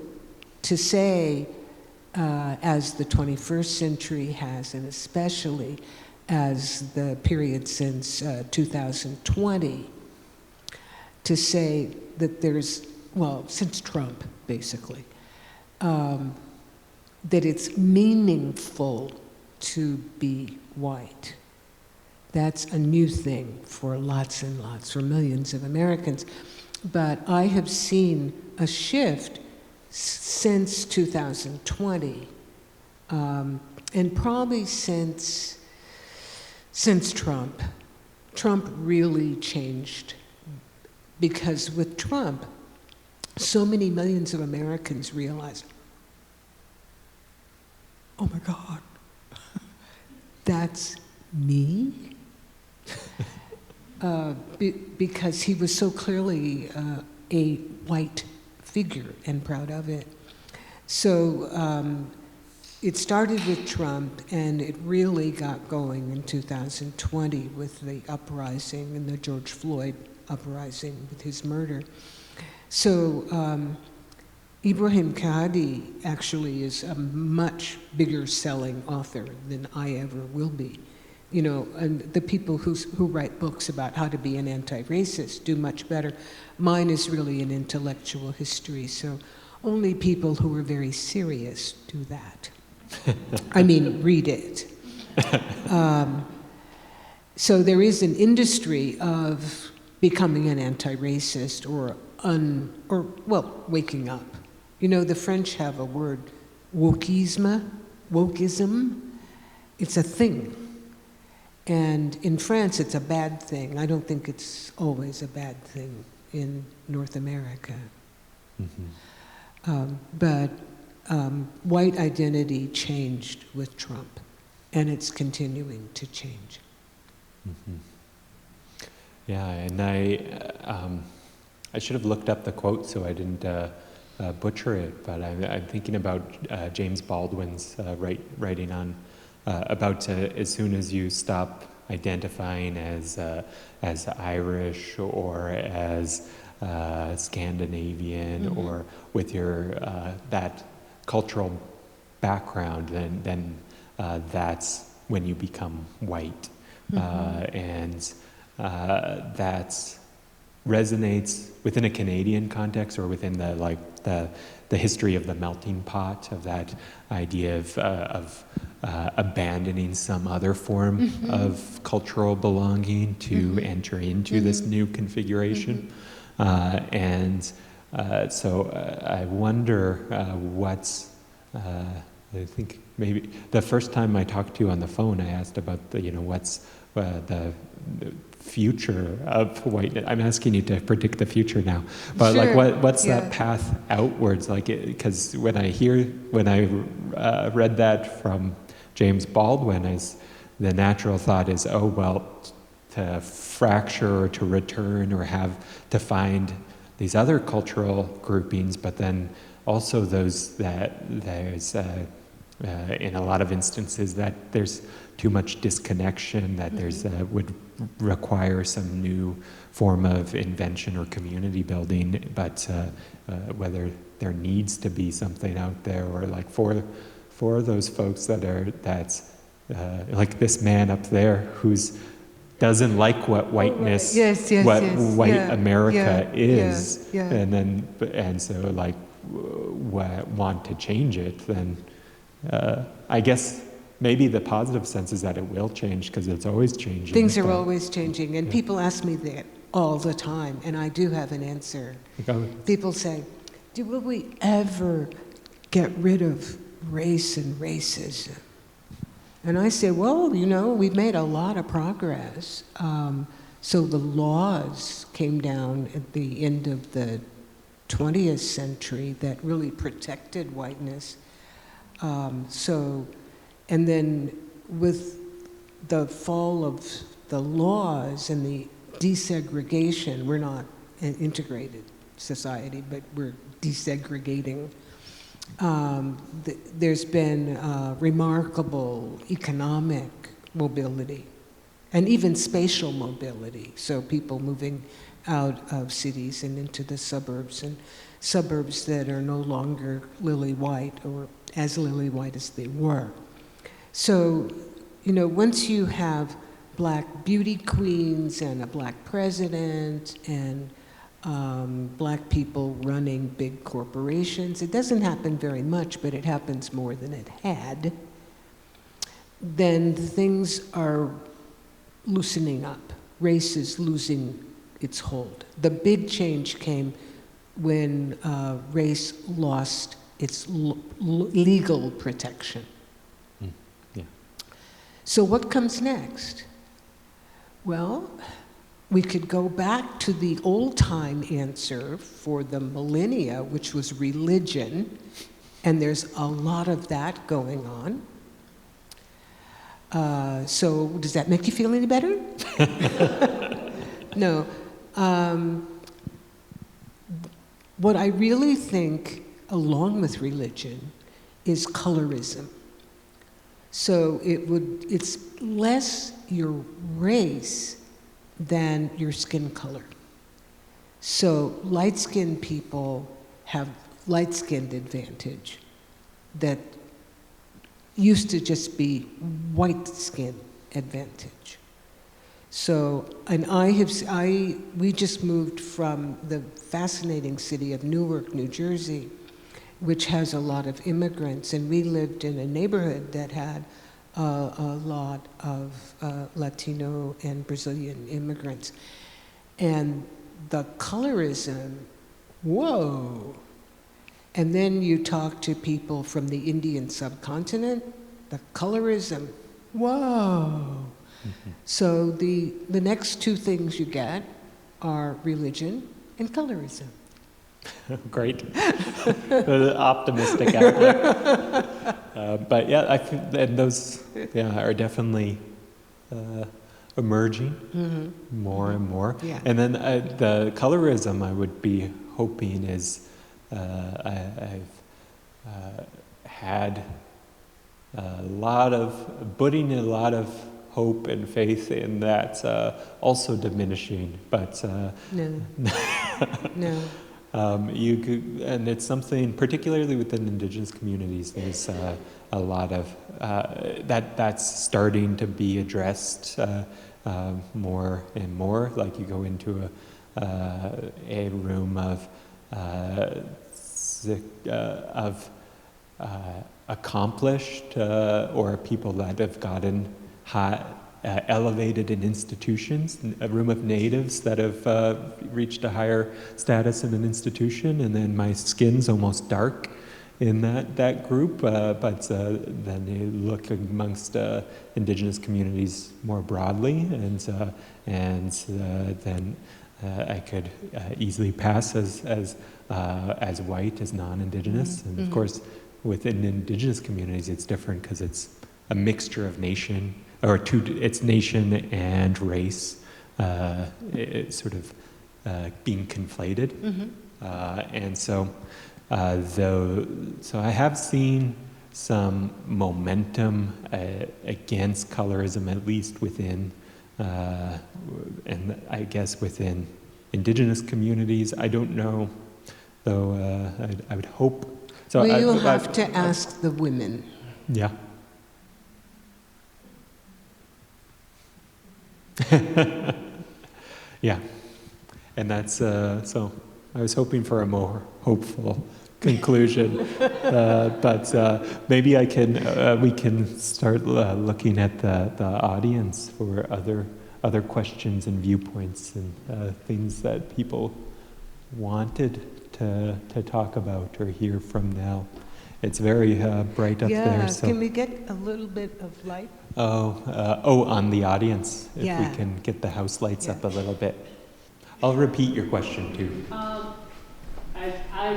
to say, as the 21st century has, and especially as the period since 2020, to say that there's, well, since Trump, basically, that it's meaningful to be white. That's a new thing for lots and lots, for millions of Americans. But I have seen a shift since 2020, and probably since Trump. Trump really changed, because with Trump, so many millions of Americans realized, oh my God, that's me? Because he was so clearly a white figure and proud of it. So it started with Trump, and it really got going in 2020 with the uprising and the George Floyd uprising with his murder. So Ibrahim Khadi actually is a much bigger selling author than I ever will be. You know, and the people who write books about how to be an anti-racist do much better. Mine is really an intellectual history, so only people who are very serious do that. I mean, read it. So there is an industry of becoming an anti-racist or waking up. You know, the French have a word, wokeism. It's a thing. And in France, it's a bad thing. I don't think it's always a bad thing in North America. Mm-hmm. But white identity changed with Trump, and it's continuing to change. Mm-hmm. Yeah, and I should have looked up the quote so I didn't butcher it, but I'm thinking about James Baldwin's writing on about as soon as you stop identifying as Irish or as Scandinavian, mm-hmm. or with your that cultural background, then that's when you become white, mm-hmm. And that resonates within a Canadian context or within the history of the melting pot, of that idea of abandoning some other form, mm-hmm. of cultural belonging to mm-hmm. enter into mm-hmm. this new configuration. Mm-hmm. So I wonder what's, I think maybe the first time I talked to you on the phone, I asked about what's the future of whiteness. I'm asking you to predict the future now, but sure. what's that path outwards? Because when I read that from James Baldwin, the natural thought is, oh well, to fracture or to return or have to find these other cultural groupings, but then also those that there's in a lot of instances that there's too much disconnection, that there's would require some new form of invention or community building, but whether there needs to be something out there, or for those folks that's like this man up there who's doesn't like what whiteness, white America is, and so want to change it, then I guess maybe the positive sense is that it will change because it's always changing. Things are but- always changing, and people ask me that all the time, and I do have an answer. People say, will we ever get rid of race and racism? And I say, well, we've made a lot of progress. So the laws came down at the end of the 20th century that really protected whiteness. And then with the fall of the laws and the desegregation, we're not an integrated society, but we're desegregating. There's been remarkable economic mobility and even spatial mobility. So people moving out of cities and into the suburbs, and suburbs that are no longer lily white or as lily white as they were. So, once you have black beauty queens and a black president and black people running big corporations, it doesn't happen very much, but it happens more than it had, then things are loosening up. Race is losing its hold. The big change came when race lost its legal protection. Yeah. So what comes next? Well, we could go back to the old-time answer for the millennia, which was religion, and there's a lot of that going on. So does that make you feel any better? No. What I really think, along with religion, is colorism. So it's less your race than your skin color. So light-skinned people have light-skinned advantage that used to just be white skin advantage. So, and we just moved from the fascinating city of Newark, New Jersey, which has a lot of immigrants, and we lived in a neighborhood that had a lot of Latino and Brazilian immigrants. And the colorism, whoa. And then you talk to people from the Indian subcontinent, the colorism, whoa. Mm-hmm. So the next two things you get are religion and colorism. Great. Optimistic outlook. But yeah, I think that those are definitely emerging more and more. Yeah. And then the colorism I would be hoping is I've had putting a lot of hope and faith in that also diminishing, but No. you could, and it's something particularly within indigenous communities. There's a lot of that's starting to be addressed more and more. Like you go into a room of accomplished or people that have gotten elevated in institutions, a room of natives that have reached a higher status in an institution, and then my skin's almost dark in that group, but then you look amongst indigenous communities more broadly, and then I could easily pass as white, as non-indigenous, and of course within indigenous communities it's different because it's a mixture of nation, it's nation and race, it's sort of being conflated, and so so I have seen some momentum against colorism, at least within, and I guess within indigenous communities. I don't know, though. I would hope. So We'll have to ask the women. Yeah. Yeah, and that's so I was hoping for a more hopeful conclusion. But maybe we can start looking at the audience for other questions and viewpoints and things that people wanted to talk about or hear from Nell. It's very bright up there. So. Can we get a little bit of light? On the audience, if Yeah. we can get the house lights up a little bit. I'll repeat your question too. I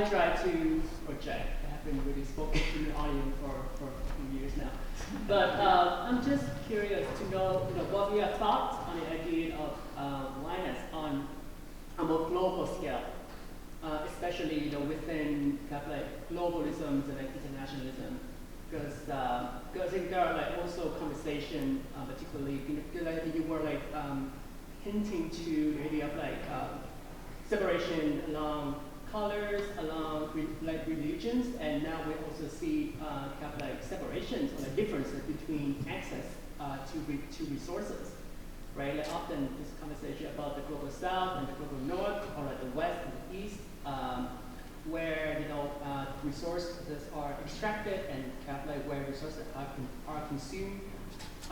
try to project. I haven't really spoken to the audience for a few years now. But I'm just curious to know, what your thoughts on the idea of whiteness on a more global scale, especially within kind of like globalism and like internationalism, because I think there are like also conversation, particularly like you were like hinting to the idea of like separation along colors, along religions, and now we also see kind of like separations or like differences between access to resources, right? Like often this conversation about the global south and the global north, or like the west and the east, where resources are extracted and kind of like where resources are consumed,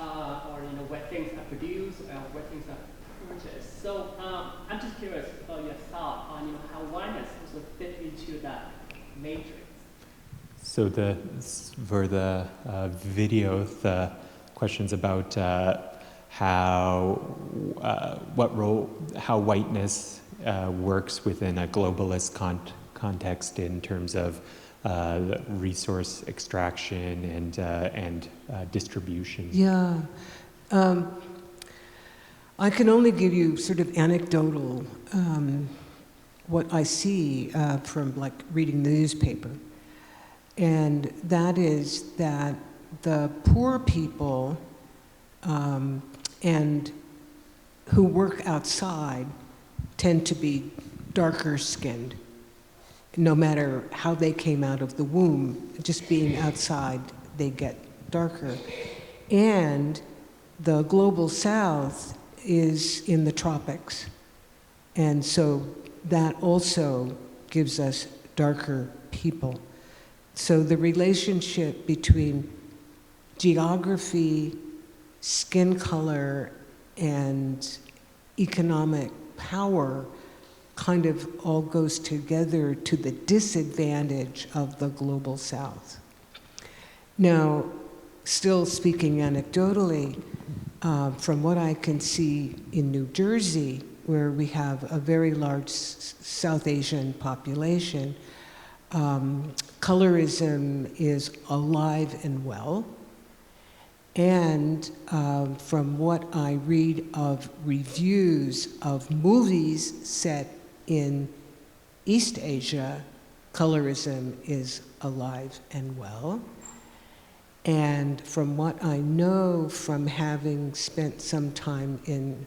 or where things are produced, where things are purchased. So I'm just curious about your thought on how whiteness also fit into that matrix. So for the video, the questions about how whiteness works within a globalist context in terms of resource extraction and distribution. Yeah. I can only give you sort of anecdotal what I see from like reading the newspaper. And that is that the poor people and who work outside tend to be darker skinned, no matter how they came out of the womb. Just being outside, they get darker. And the global south is in the tropics. And so that also gives us darker people. So the relationship between geography, skin color, and economic power kind of all goes together to the disadvantage of the global south. Now, still speaking anecdotally, from what I can see in New Jersey, where we have a very large South Asian population, colorism is alive and well. And from what I read of reviews of movies set in East Asia, colorism is alive and well. And from what I know from having spent some time in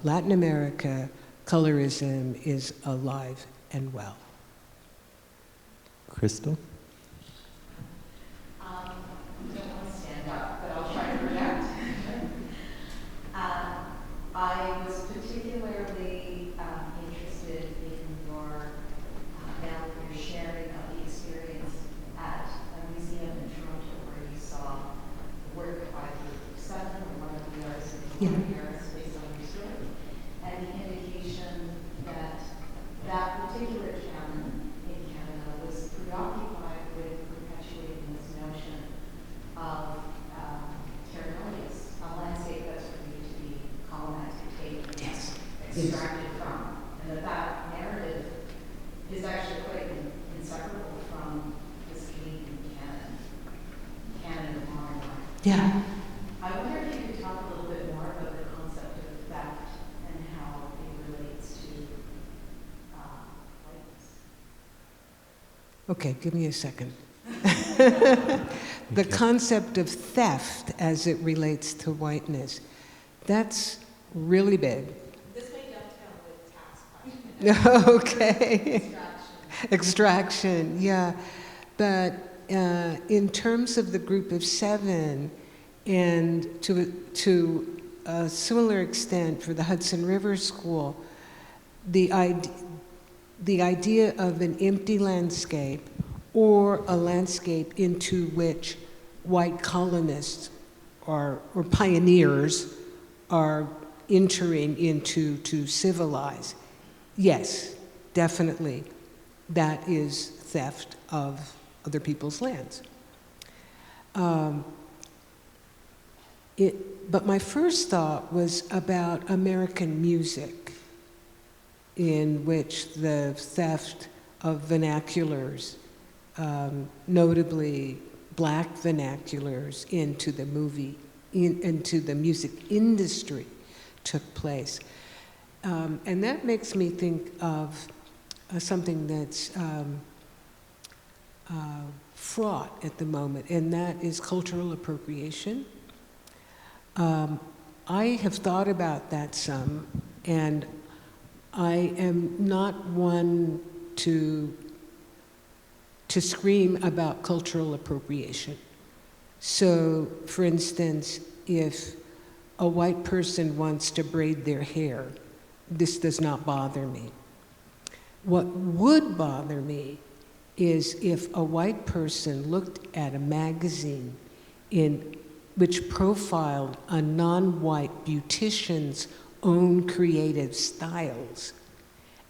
Latin America, colorism is alive and well. Crystal? I don't want to stand up, but I'll try to project. I was particularly interested in your sharing of the experience at a museum in Toronto where you saw the work by Group 7, or one of the artists in here, based on your story, and the indication that that particular canon in Canada was preoccupied with perpetuating this notion of terra nullius, a landscape that's believed to be colonized, taken, extracted from, and that narrative is actually quite inseparable from this Canadian canon of modern life. Yeah. I wonder if you could talk a little bit more about the concept of theft and how it relates to whiteness. Okay, give me a second. The concept of theft as it relates to whiteness, that's really big. This may dovetail with tax question. Okay. Extraction, yeah. But in terms of the Group of 7, and to a similar extent for the Hudson River School, the the idea of an empty landscape or a landscape into which white colonists or pioneers are entering into to civilize. Yes, definitely, that is theft of other people's lands. But my first thought was about American music, in which the theft of vernaculars, notably black vernaculars, into the music industry took place. And that makes me think of something that's fraught at the moment, and that is cultural appropriation. I have thought about that some, and I am not one to scream about cultural appropriation. So, for instance, if a white person wants to braid their hair, this does not bother me. What would bother me is if a white person looked at a magazine which profiled a non-white beautician's own creative styles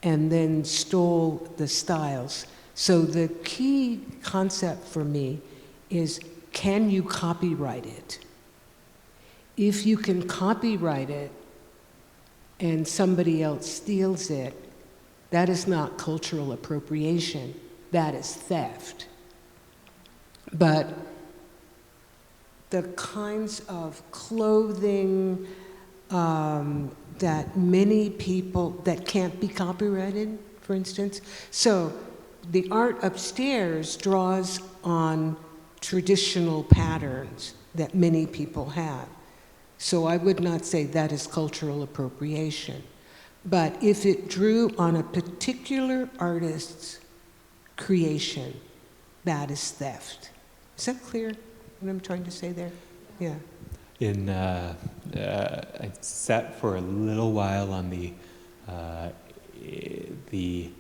and then stole the styles. So the key concept for me is, can you copyright it? If you can copyright it and somebody else steals it, that is not cultural appropriation, that is theft. But the kinds of clothing that many people, that can't be copyrighted, for instance. So the art upstairs draws on traditional patterns that many people have. So I would not say that is cultural appropriation. But if it drew on a particular artist's creation, that is theft. Is that clear, what I'm trying to say there? Yeah. I sat for a little while on the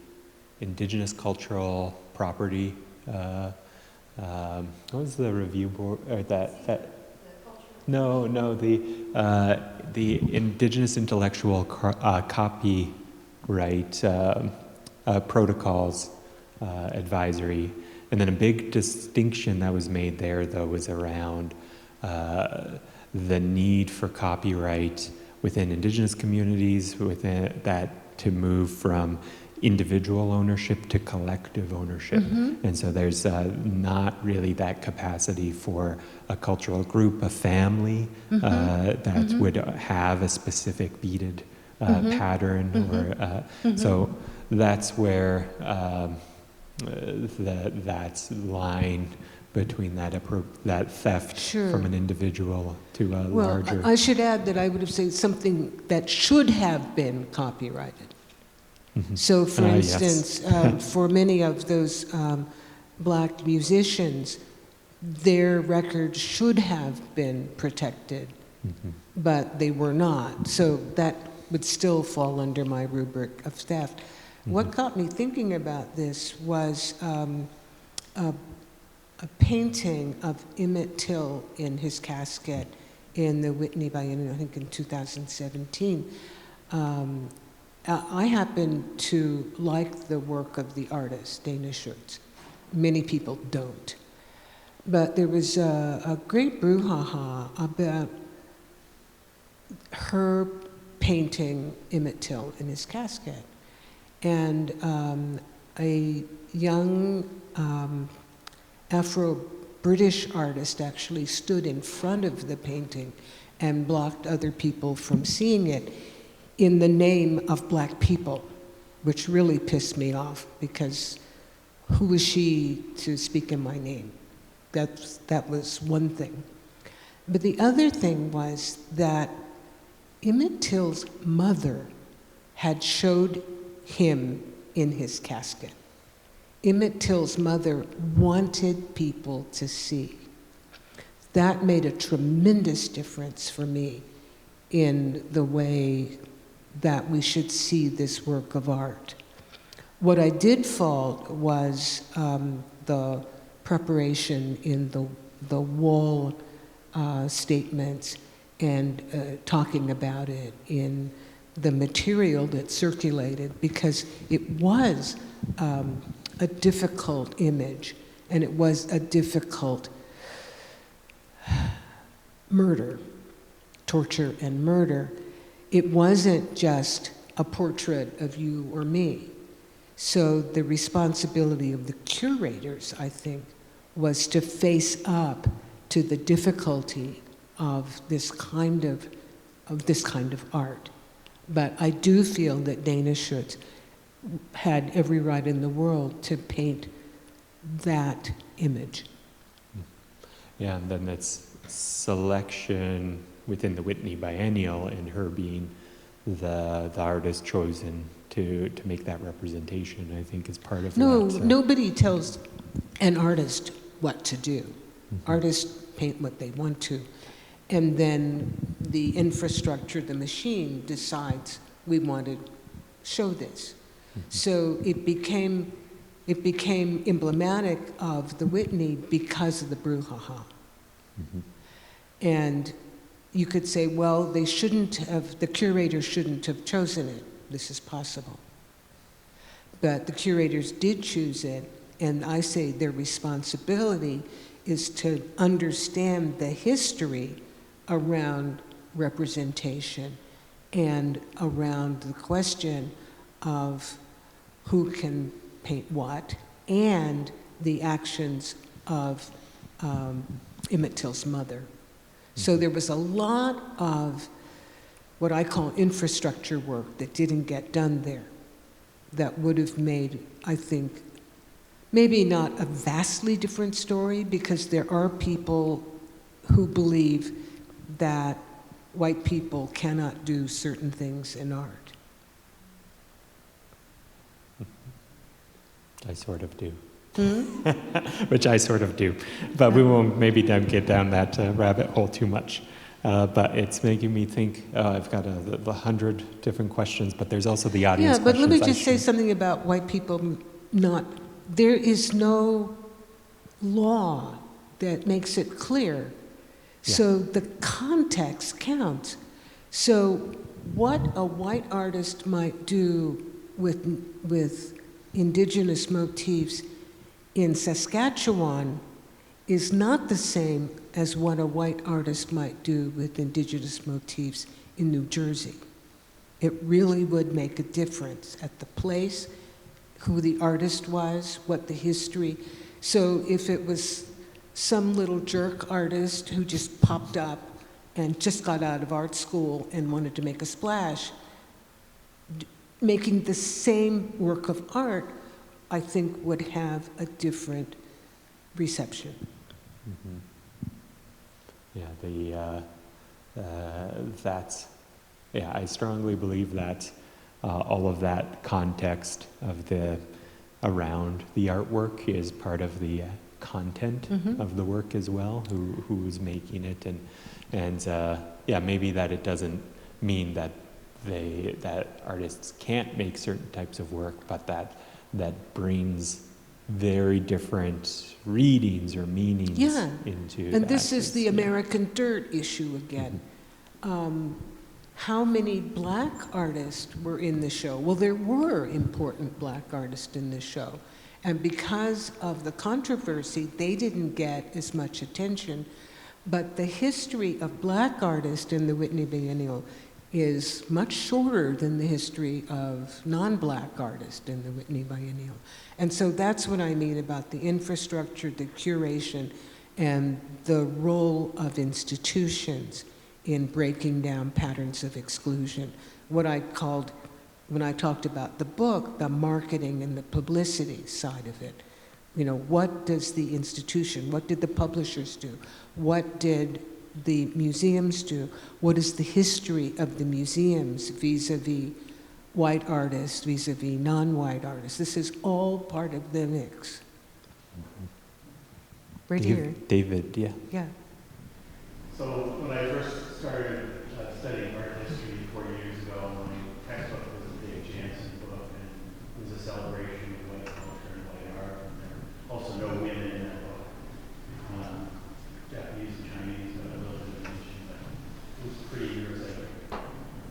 indigenous cultural property. What was the review board? Or the indigenous intellectual copyright protocols advisory. And then a big distinction that was made there, though, was around the need for copyright within indigenous communities, within that to move from individual ownership to collective ownership. Mm-hmm. And so there's not really that capacity for a cultural group, a family, that would have a specific beaded pattern. Or so that's where that line between that theft from an individual to a larger. I should add that I would have said something that should have been copyrighted. Mm-hmm. So, for instance, for many of those black musicians, their records should have been protected, but they were not. So that would still fall under my rubric of theft. Mm-hmm. What got me thinking about this was a painting of Emmett Till in his casket in the Whitney Biennial, I think in 2017. I happen to like the work of the artist, Dana Schutz. Many people don't. But there was a great brouhaha about her painting Emmett Till in his casket. And a young Afro-British artist actually stood in front of the painting and blocked other people from seeing it in the name of black people, which really pissed me off, because who was she to speak in my name? That was one thing. But the other thing was that Emmett Till's mother had showed him in his casket. Emmett Till's mother wanted people to see. That made a tremendous difference for me in the way that we should see this work of art. What I did fault was the preparation in the wall statements and talking about it in the material that circulated, because it was a difficult image, and it was a difficult murder, torture and murder. It wasn't just a portrait of you or me. So the responsibility of the curators, I think, was to face up to the difficulty of this kind of art. But I do feel that Dana Schutz had every right in the world to paint that image. Yeah, and then it's selection within the Whitney Biennial and her being the artist chosen to make that representation, I think, is part of No, that. So. nobody tells an artist what to do. Mm-hmm. Artists paint what they want to. And then the infrastructure, the machine, decides we want to show this. Mm-hmm. So it became emblematic of the Whitney because of the brouhaha. Mm-hmm. And you could say, well, the curators shouldn't have chosen it. This is possible. But the curators did choose it, and I say their responsibility is to understand the history around representation and around the question of who can paint what, and the actions of Emmett Till's mother. So there was a lot of what I call infrastructure work that didn't get done there that would have made, I think, maybe not a vastly different story, because there are people who believe that white people cannot do certain things in art. I sort of do. Hmm? Which I sort of do. But we won't maybe get down that rabbit hole too much. But it's making me think, I've got 100 different questions, but there's also the audience Yeah, but let me questions. just say something about white people not, there is no law that makes it clear. Yeah. So the context counts. So what a white artist might do with indigenous motifs in Saskatchewan is not the same as what a white artist might do with indigenous motifs in New Jersey. It really would make a difference at the place, who the artist was, what the history. So if it was some little jerk artist who just popped up and just got out of art school and wanted to make a splash, making the same work of art, I think would have a different reception. Mm-hmm. Yeah, I strongly believe that all of that context of around the artwork is part of the content Mm-hmm. of the work as well, who's making it, and maybe that it doesn't mean that artists can't make certain types of work, but that brings very different readings or meanings into And that. this is the American Dirt issue again. Mm-hmm. How many black artists were in the show? Well, there were important black artists in the show. And because of the controversy, they didn't get as much attention. But the history of black artists in the Whitney Biennial is much shorter than the history of non-black artists in the Whitney Biennial. And so that's what I mean about the infrastructure, the curation, and the role of institutions in breaking down patterns of exclusion. What I called, when I talked about the book, the marketing and the publicity side of it. You know, what does the institution, what did the publishers do? What did the museums do? What is the history of the museums vis-a-vis white artists, vis-a-vis non-white artists? This is all part of the mix. Right here. David, yeah. Yeah. So when I first started studying art history 4 years ago, my textbook was the Dave Jansen book, and it was a celebration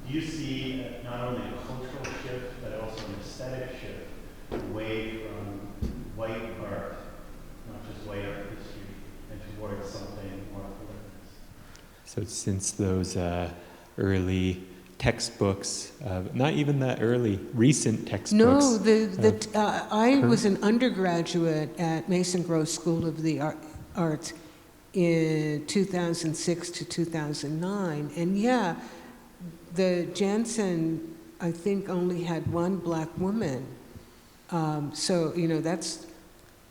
do you see not only a cultural shift, but also an aesthetic shift away from white art, not just white art history, and towards something more politicized? So since those early textbooks, not even that early, recent textbooks. No, I was an undergraduate at Mason Gross School of the Arts in 2006 to 2009, and yeah, the Jansen, I think, only had one black woman. So, that's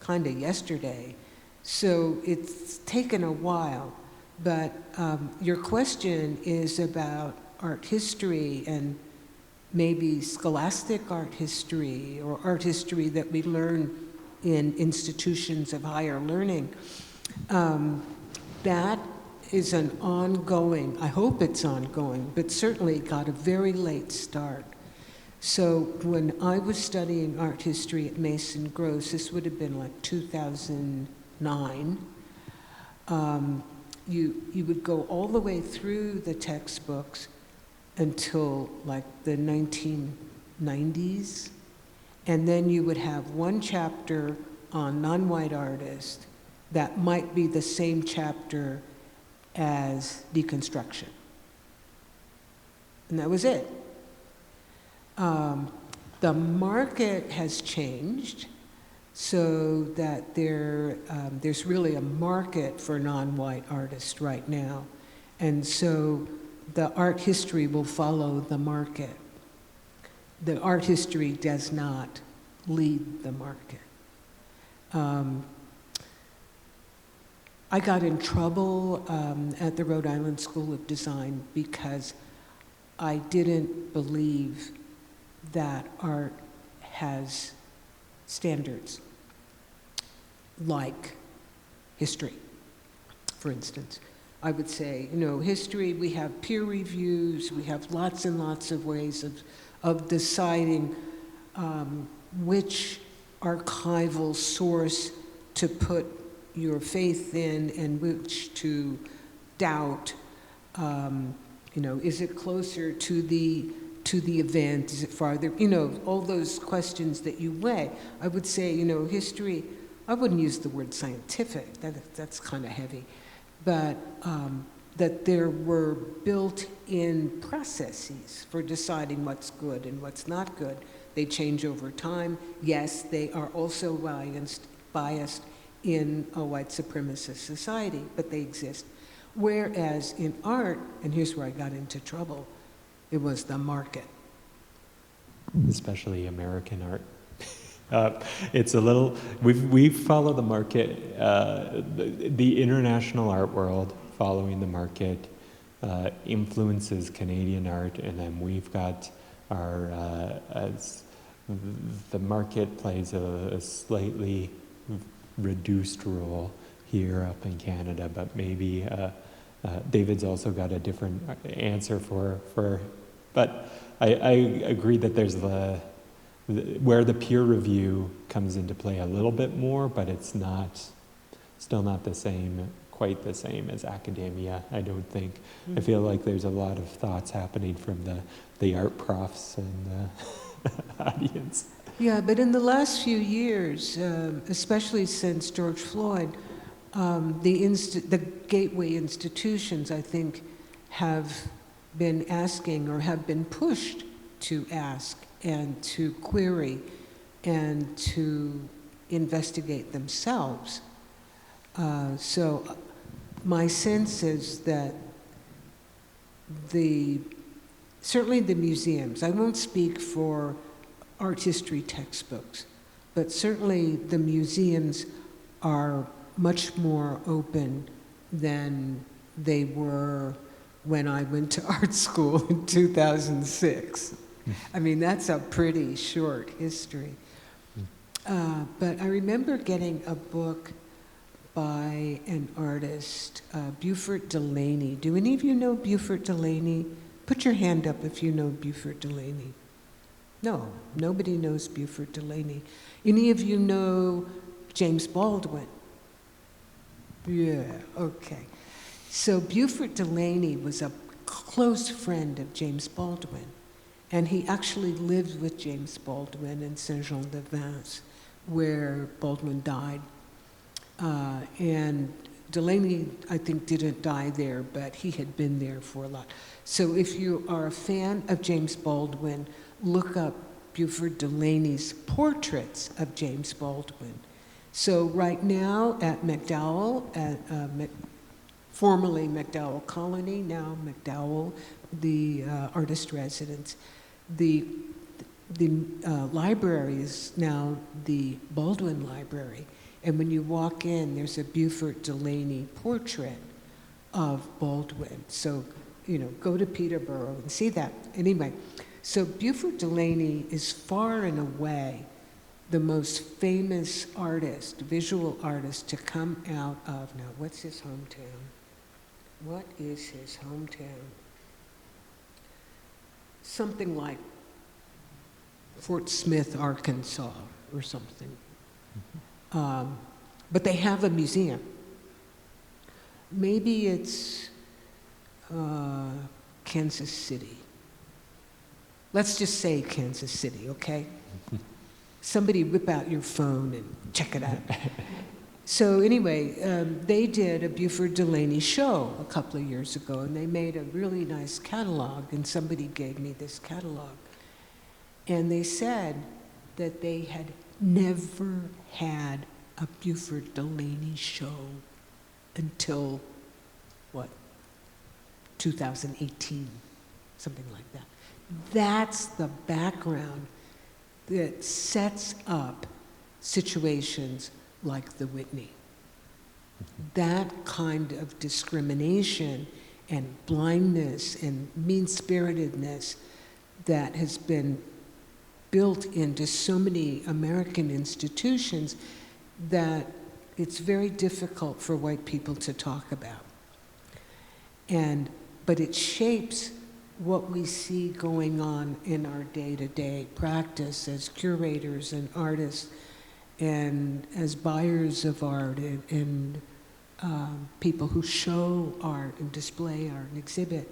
kind of yesterday. So it's taken a while. But your question is about art history and maybe scholastic art history or art history that we learn in institutions of higher learning. That is an ongoing, I hope it's ongoing, but certainly got a very late start. So when I was studying art history at Mason Gross, this would have been like 2009, you would go all the way through the textbooks until like the 1990s, and then you would have one chapter on non-white artists that might be the same chapter as deconstruction. And that was it. The market has changed so that there's really a market for non-white artists right now. And so the art history will follow the market. The art history does not lead the market. I got in trouble at the Rhode Island School of Design because I didn't believe that art has standards like history, for instance. I would say, history, we have peer reviews, we have lots and lots of ways of deciding which archival source to put your faith in and which to doubt. Is it closer to the event? Is it farther? All those questions that you weigh. I would say, history, I wouldn't use the word scientific, that's kind of heavy, but that there were built-in processes for deciding what's good and what's not good. They change over time. Yes, they are also biased in a white supremacist society, but they exist. Whereas in art, and here's where I got into trouble, it was the market. Especially American art. It's a little, we follow the market, the international art world following the market influences Canadian art, and then we've got our, the market plays a slightly reduced role here up in Canada, but maybe David's also got a different answer but I agree that there's where the peer review comes into play a little bit more, but it's still not quite the same as academia, I don't think. I feel like there's a lot of thoughts happening from the art profs and the audience. Yeah, but in the last few years, especially since George Floyd, the gateway institutions, I think, have been asking or have been pushed to ask and to query and to investigate themselves. So my sense is that certainly the museums, I won't speak for art history textbooks, but certainly the museums are much more open than they were when I went to art school in 2006. I mean, that's a pretty short history. But I remember getting a book by an artist, Buford Delaney. Do any of you know Buford Delaney? Put your hand up if you know Buford Delaney. No, nobody knows Buford Delaney. Any of you know James Baldwin? Yeah, okay. So Buford Delaney was a close friend of James Baldwin. And he actually lived with James Baldwin in Saint-Jean-de-Vence, where Baldwin died. And Delaney, I think, didn't die there, but he had been there for a lot. So if you are a fan of James Baldwin, look up Buford Delaney's portraits of James Baldwin. So right now at MacDowell, formerly MacDowell Colony, now MacDowell, the artist residence, the library is now the Baldwin Library. And when you walk in, there's a Buford Delaney portrait of Baldwin. So, you know, go to Peterborough and see that. Anyway, so Buford Delaney is far and away the most famous artist, visual artist, to come out of, now what's his hometown? What is his hometown? Something like Fort Smith, Arkansas, or something. But they have a museum. Maybe it's Kansas City. Let's just say Kansas City, okay? Somebody whip out your phone and check it out. So anyway, they did a Buford Delaney show a couple of years ago, and they made a really nice catalog, and somebody gave me this catalog. And they said that they had never had a Buford Delaney show until, what, 2018, something like that. That's the background that sets up situations like the Whitney. That kind of discrimination and blindness and mean-spiritedness that has been built into so many American institutions that it's very difficult for white people to talk about. But it shapes what we see going on in our day-to-day practice as curators and artists and as buyers of art and people who show art and display art and exhibit.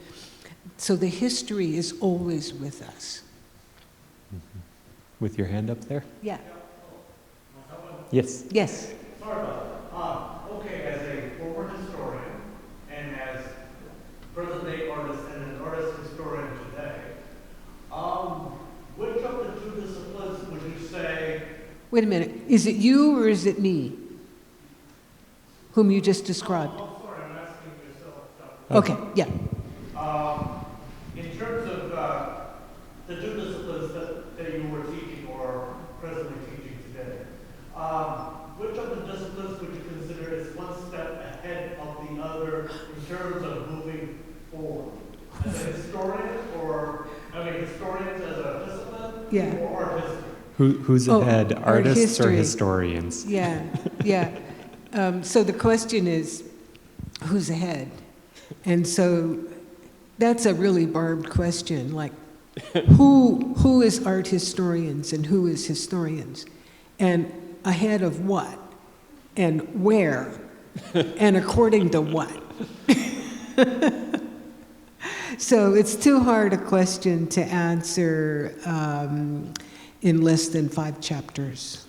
So the history is always with us. Mm-hmm. With your hand up there? Yeah. Yes. Yes. Sorry about that. Okay, as a former historian and as present-day artist and an artist historian today, which of the two disciplines would you say? Wait a minute. Is it you or is it me? Whom you just described? Oh, sorry, I'm asking yourself. Okay, yeah. In terms of the two disciplines that you were teaching or presently teaching today, which of the disciplines would you consider as one step ahead of the other in terms of moving forward? As a historian historians as a discipline, Yeah. or art history? Who's ahead, art artists or history. historians? Yeah, yeah. So the question is, who's ahead? And so that's a really barbed question. Like, who is art historians and who is historians? And ahead of what? And where? And according to what? So it's too hard a question to answer in less than 5 chapters.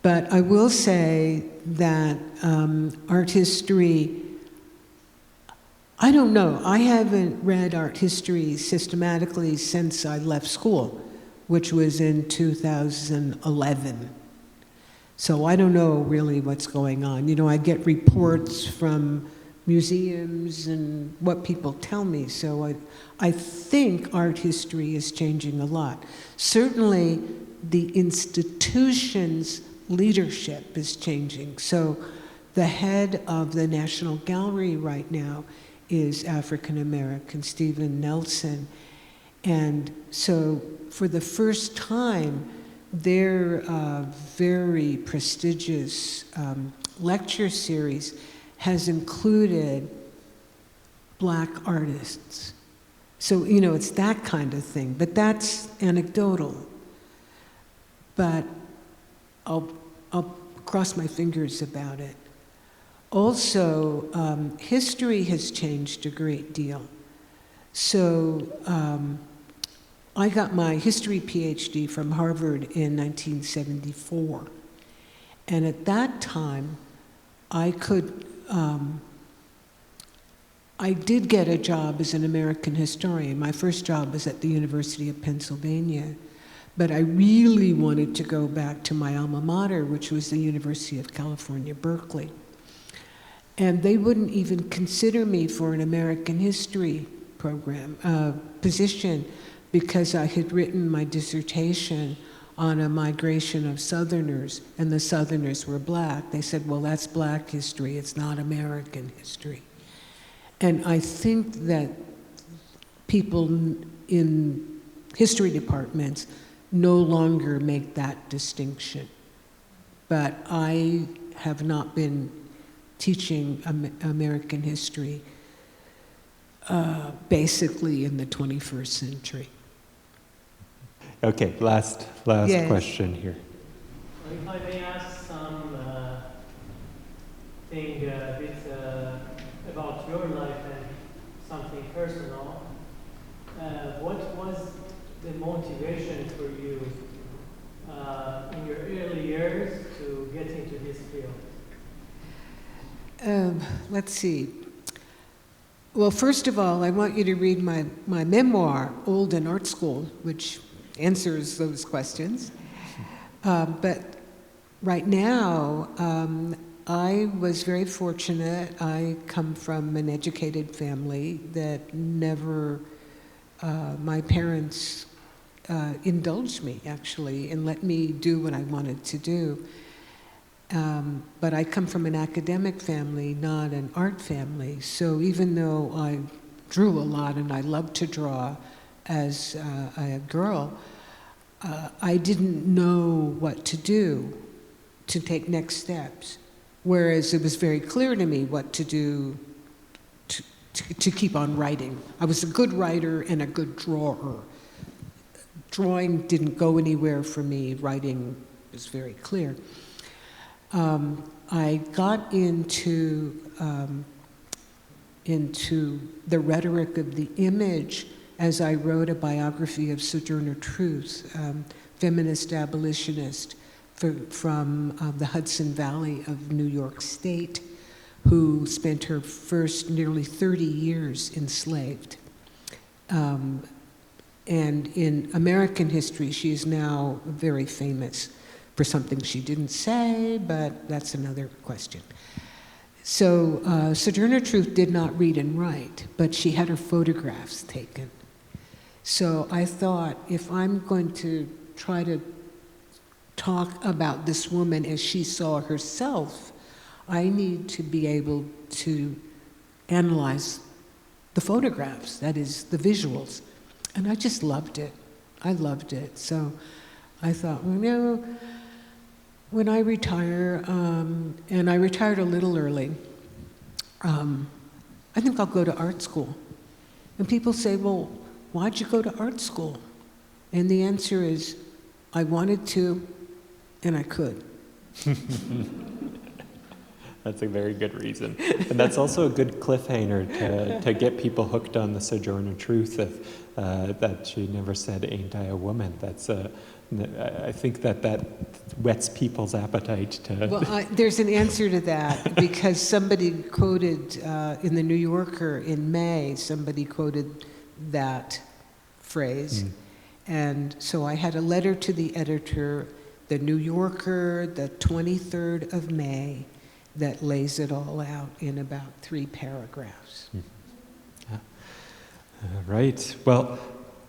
But I will say that art history, I don't know, I haven't read art history systematically since I left school, which was in 2011. So I don't know really what's going on. You know, I get reports from museums and what people tell me, so I think art history is changing a lot. Certainly the institution's leadership is changing. So the head of the National Gallery right now is African American, Stephen Nelson. And so for the first time, their very prestigious lecture series has included Black artists. So, you know, it's that kind of thing, but that's anecdotal. But I'll cross my fingers about it. Also, history has changed a great deal. So I got my history Ph.D. from Harvard in 1974. And at that time, I did get a job as an American historian. My first job was at the University of Pennsylvania. But I really wanted to go back to my alma mater, which was the University of California, Berkeley. And they wouldn't even consider me for an American history program position because I had written my dissertation on a migration of Southerners, and the Southerners were black. They said, well, that's black history, it's not American history. And I think that people in history departments no longer make that distinction. But I have not been teaching American history basically in the 21st century. Okay, last Yes. question here. If I may ask something a bit about your life and something personal, what was the motivation for you in your early years to get into this field? Let's see. Well, first of all, I want you to read my memoir, Old in Art School, which answers those questions. But right now, I was very fortunate. I come from an educated family that never, my parents indulged me, actually, and let me do what I wanted to do. But I come from an academic family, not an art family. So even though I drew a lot and I loved to draw as a girl, I didn't know what to do to take next steps. Whereas it was very clear to me what to do to keep on writing. I was a good writer and a good drawer. Drawing didn't go anywhere for me. Writing was very clear. I got into the rhetoric of the image as I wrote a biography of Sojourner Truth, feminist abolitionist from the Hudson Valley of New York State, who spent her first nearly 30 years enslaved. And in American history, she is now very famous for something she didn't say, but that's another question. So Sojourner Truth did not read and write, but she had her photographs taken. So I thought, if I'm going to try to talk about this woman as she saw herself, I need to be able to analyze the photographs, that is, the visuals. And I just loved it. I loved it. So I thought, well, you know, when I retire, and I retired a little early, I think I'll go to art school. And people say, well, why'd you go to art school? And the answer is, I wanted to, and I could. That's a very good reason. And that's also a good cliffhanger to get people hooked on the Sojourner Truth of that she never said, ain't I a woman? That's I think that whets people's appetite to... Well, there's an answer to that, because somebody quoted in the New Yorker in May, somebody quoted that phrase. And so I had a letter to the editor, the New Yorker, the 23rd of May, that lays it all out in about 3 paragraphs. Yeah. Right. Well,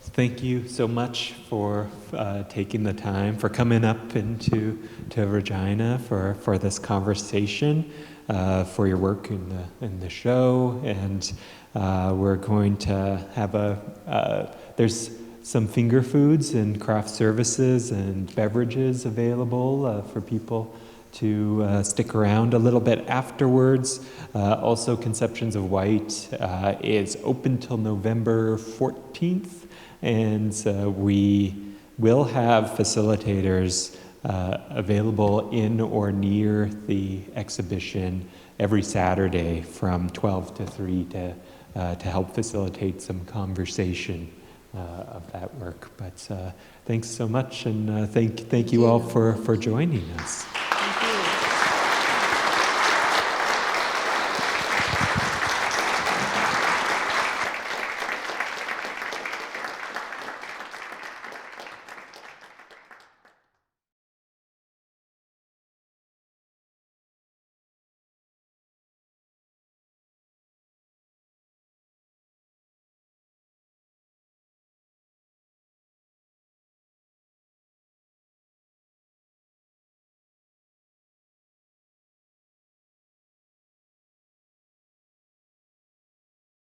thank you so much for taking the time, for coming up to Regina for this conversation, for your work in the show, and we're going to have there's some finger foods and craft services and beverages available for people to stick around a little bit afterwards. Also, Conceptions of White is open till November 14th, and we will have facilitators available in or near the exhibition every Saturday from 12 to 3 to help facilitate some conversation of that work. But thanks so much, and thank you all for joining us.